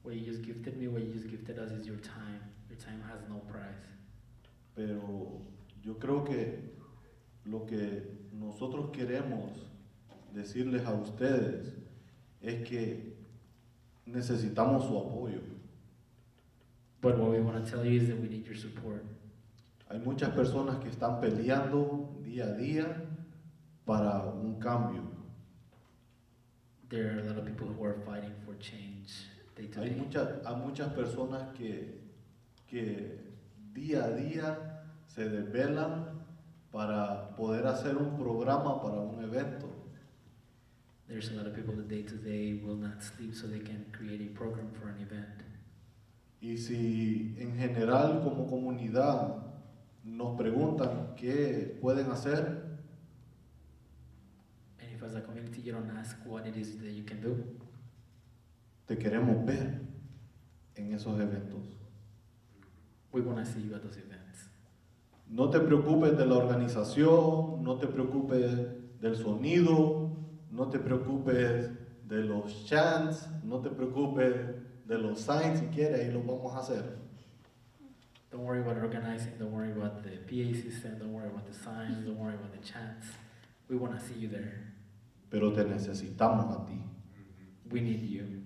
What you just gifted me, what you just gifted us is your time. Your time has no price. Pero yo creo que lo que nosotros queremos decirles a ustedes es que necesitamos su apoyo. But what we want to tell you is that we need your support. Hay muchas personas que están peleando día a día para un cambio. There are a lot of people who are fighting for change day to Hay day. muchas personas que día a día se desvelan para poder hacer un programa para un evento. There's a lot of people that day to day will not sleep so they can create a program for an event. Y si en general como comunidad nos preguntan qué pueden hacer, And if as a community you don't ask what it is that you can do, te queremos ver en esos eventos. we want to see you at those events. No te preocupes de la organización, no te preocupes del sonido, no te preocupes de los chants, no te preocupes de los signs si quieres, ahí los vamos a hacer. Don't worry about organizing, don't worry about the PA system, don't worry about the signs, don't worry about the chants. We want to see you there. Pero te necesitamos a ti. We need you.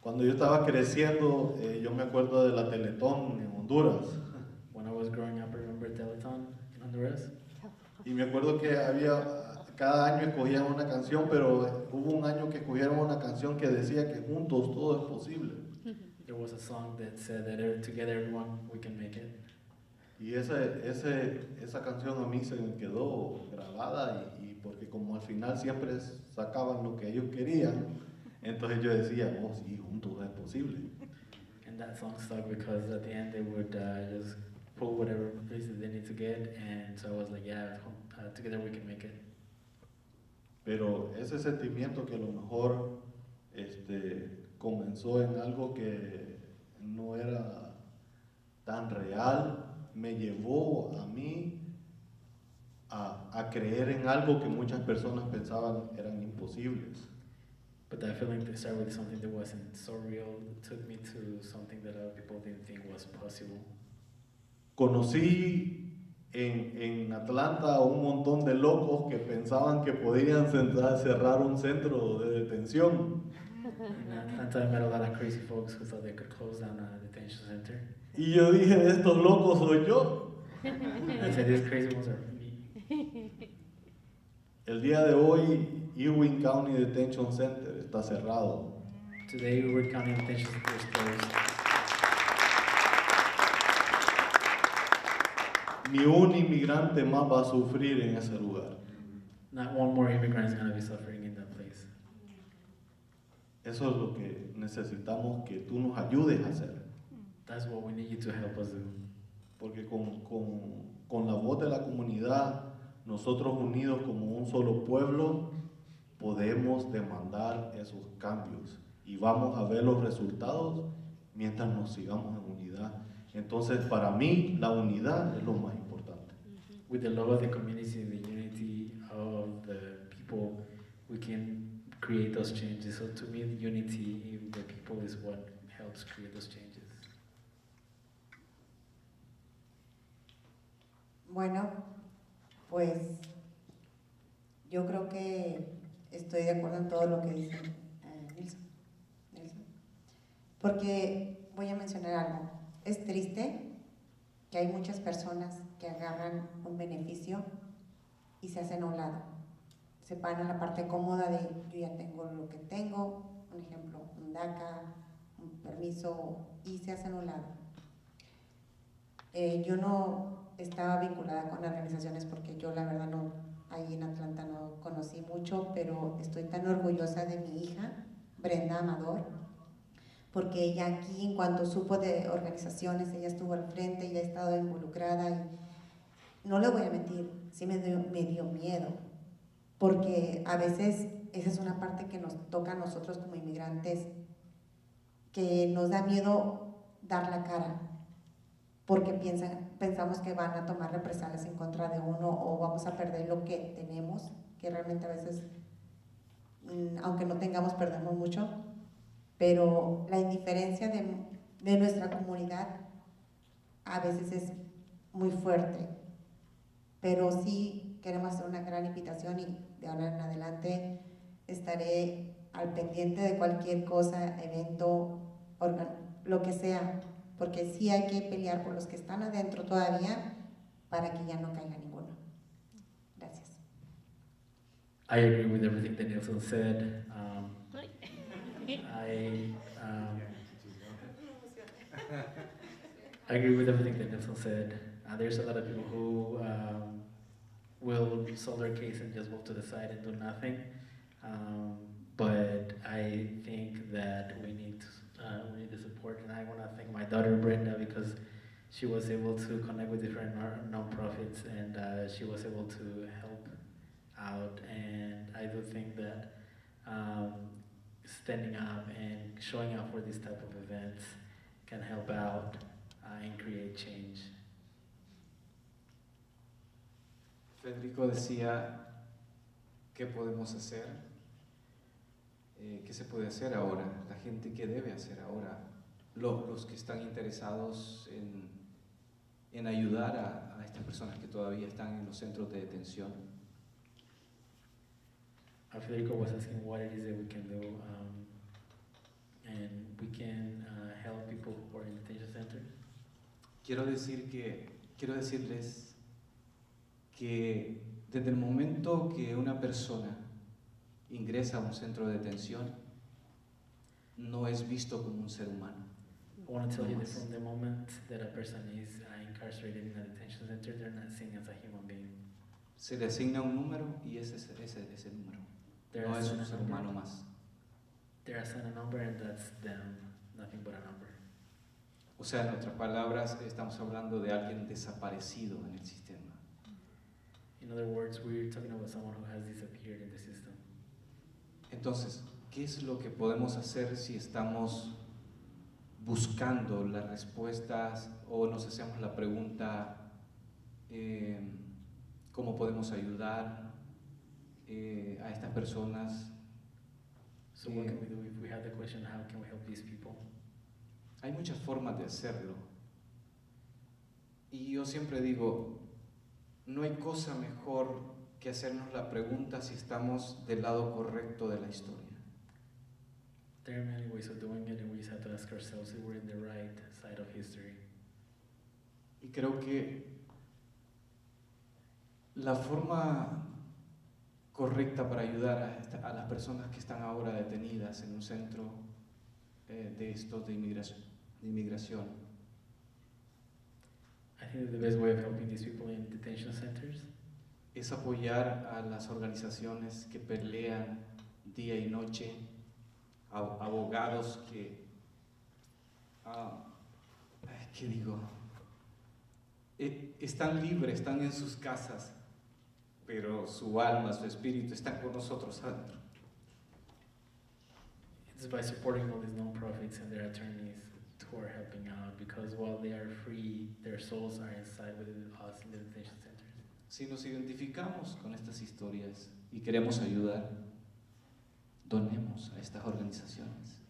Cuando yo estaba creciendo, yo me acuerdo de la Teletón en Honduras. When I was growing up, I remember Telethon in Honduras. Y me acuerdo que cada año escogían una canción, pero hubo un año que escogieron una canción que decía que juntos todo es posible. There was a song that said that together, everyone, we can make it. Y esa canción a mí se me quedó grabada y porque como al final siempre sacaban lo que ellos querían, entonces yo decía, oh sí, juntos es posible. And that song stuck because at the end they would just pull whatever pieces they need to get, and so I was like, yeah, together we can make it. Pero ese sentimiento que a lo mejor comenzó en algo que no era tan real, me llevó a mí a creer en algo que muchas personas pensaban eran imposibles. But that feeling that started with something that wasn't so real took me to something that other people didn't think was possible. Conocí en Atlanta a un montón de locos que pensaban que podían cerrar un centro de detención. In Atlanta, I met a lot of crazy folks who thought they could close down a detention center. Y yo dije, estos locos soy yo. I said, these crazy ones are me. El día de hoy, Irwin County Detention Center está cerrado. Today, Woodward County Detention Center is closed. Ni un inmigrante más va a sufrir en ese lugar. Not one more immigrant is going to be suffering in that place. Eso es lo que necesitamos que tú nos ayudes a hacer. That's what we need you to help us do. Porque con la voz de la comunidad, nosotros unidos como un solo pueblo, podemos demandar esos cambios y vamos a ver los resultados mientras nos sigamos en unidad. Entonces, para mí, la unidad es lo más importante. With the love of the community and the unity of the people, we can create those changes. So to me, the unity in the people is what helps create those changes. Bueno, pues yo creo que estoy de acuerdo en todo lo que dice Nilson. Porque voy a mencionar algo. Es triste que hay muchas personas que agarran un beneficio y se hacen a un lado. Se van a la parte cómoda de yo ya tengo lo que tengo, un ejemplo, un DACA, un permiso, y se hacen a un lado. Yo no estaba vinculada con organizaciones porque yo la verdad no, ahí en Atlanta no conocí mucho, pero estoy tan orgullosa de mi hija, Brenda Amador, porque ella aquí, en cuanto supo de organizaciones, ella estuvo al frente y ha estado involucrada, y no le voy a mentir, sí me dio miedo, porque a veces esa es una parte que nos toca a nosotros como inmigrantes, que nos da miedo dar la cara, porque pensamos que van a tomar represalias en contra de uno o vamos a perder lo que tenemos, que realmente a veces, aunque no tengamos, perdemos mucho, pero la indiferencia de nuestra comunidad a veces es muy fuerte, pero sí queremos hacer una gran invitación y de ahora en adelante estaré al pendiente de cualquier cosa, evento, lo que sea, porque sí hay que pelear por los que están adentro todavía para que ya no caiga ninguno. Gracias. I agree with everything that Nelson said. I agree with everything that Nelson said. There's a lot of people who will solve their case and just move to the side and do nothing. But I think that we need the support, and I want to thank my daughter Brenda because she was able to connect with different nonprofits, and she was able to help out. And I do think that standing up and showing up for these type of events can help out and create change. Federico decía, ¿qué podemos hacer? ¿Qué se puede hacer ahora? La gente, ¿qué debe hacer ahora? Los que están interesados en ayudar a estas personas que todavía están en los centros de detención. Federico was asking what it is that we can do, and we can help people who are in detention centers. Quiero decirles que desde el momento que una persona ingresa a un centro de detención, no es visto como un ser humano. I want to tell you that from the moment that a person is incarcerated in a detention center, they're not seen as a human being. Se le asigna un número y ese es el número. They're No es assigned un a ser number. humano más. They're assigned a number, and that's them, nothing but a number. O sea, en otras palabras, estamos hablando de alguien desaparecido en el sistema. In other words, we're talking about someone who has disappeared in the system. Entonces, ¿qué es lo que podemos hacer si estamos buscando las respuestas o nos hacemos la pregunta cómo podemos ayudar a estas personas? So what can we do if we have the question, how can we help these people? Hay muchas formas de hacerlo. Y yo siempre digo, no hay cosa mejor que hacernos la pregunta si estamos del lado correcto de la historia. There are many ways of doing it, and we just have to ask ourselves if we're in the right side of history. Y creo que la forma correcta para ayudar a las personas que están ahora detenidas en un centro de estos de inmigración I think that the best way of helping these people in detention centers es apoyar a las organizaciones que pelean día y noche, abogados que, ¿qué digo? Están libres, están en sus casas, pero su alma, su espíritu están con nosotros adentro. it's by supporting all these non-profits and their attorneys who are helping out, because while they are free, their souls are inside with us in the detention centers. Si nos identificamos con estas historias y queremos ayudar, donemos a estas organizaciones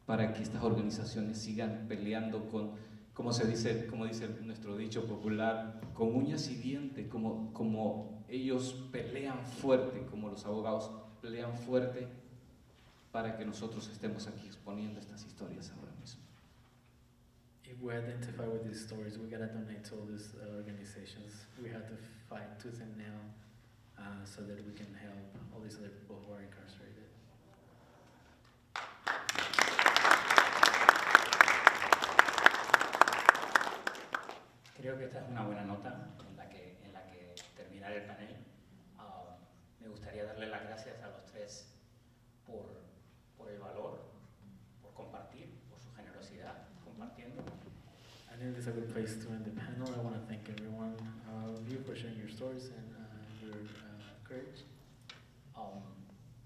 para que estas organizaciones sigan peleando con como dice nuestro dicho popular, con uñas y dientes, como ellos pelean fuerte, como los abogados pelean fuerte para que nosotros estemos aquí exponiendo estas historias ahora mismo. If we identify with these stories, we gotta donate to all these organizations. We have to fight tooth and nail so that we can help all these other people who are incarcerated. Creo que esta es una buena nota en la que terminar el panel. Me gustaría darle las gracias a los tres por el valor, por compartir, por su generosidad, compartiendo. I think this is a good place to end the panel. I want to thank everyone of you for sharing your stories and your courage.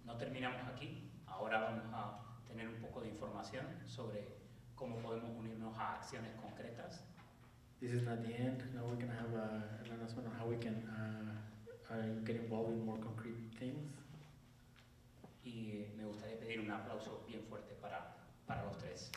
No terminamos aquí. Ahora vamos a tener un poco de información sobre cómo podemos unirnos a acciones concretas. This is not the end. Now we're going to have an announcement on how we can get involved in more concrete things. Y me gustaría pedir un aplauso bien fuerte para los tres.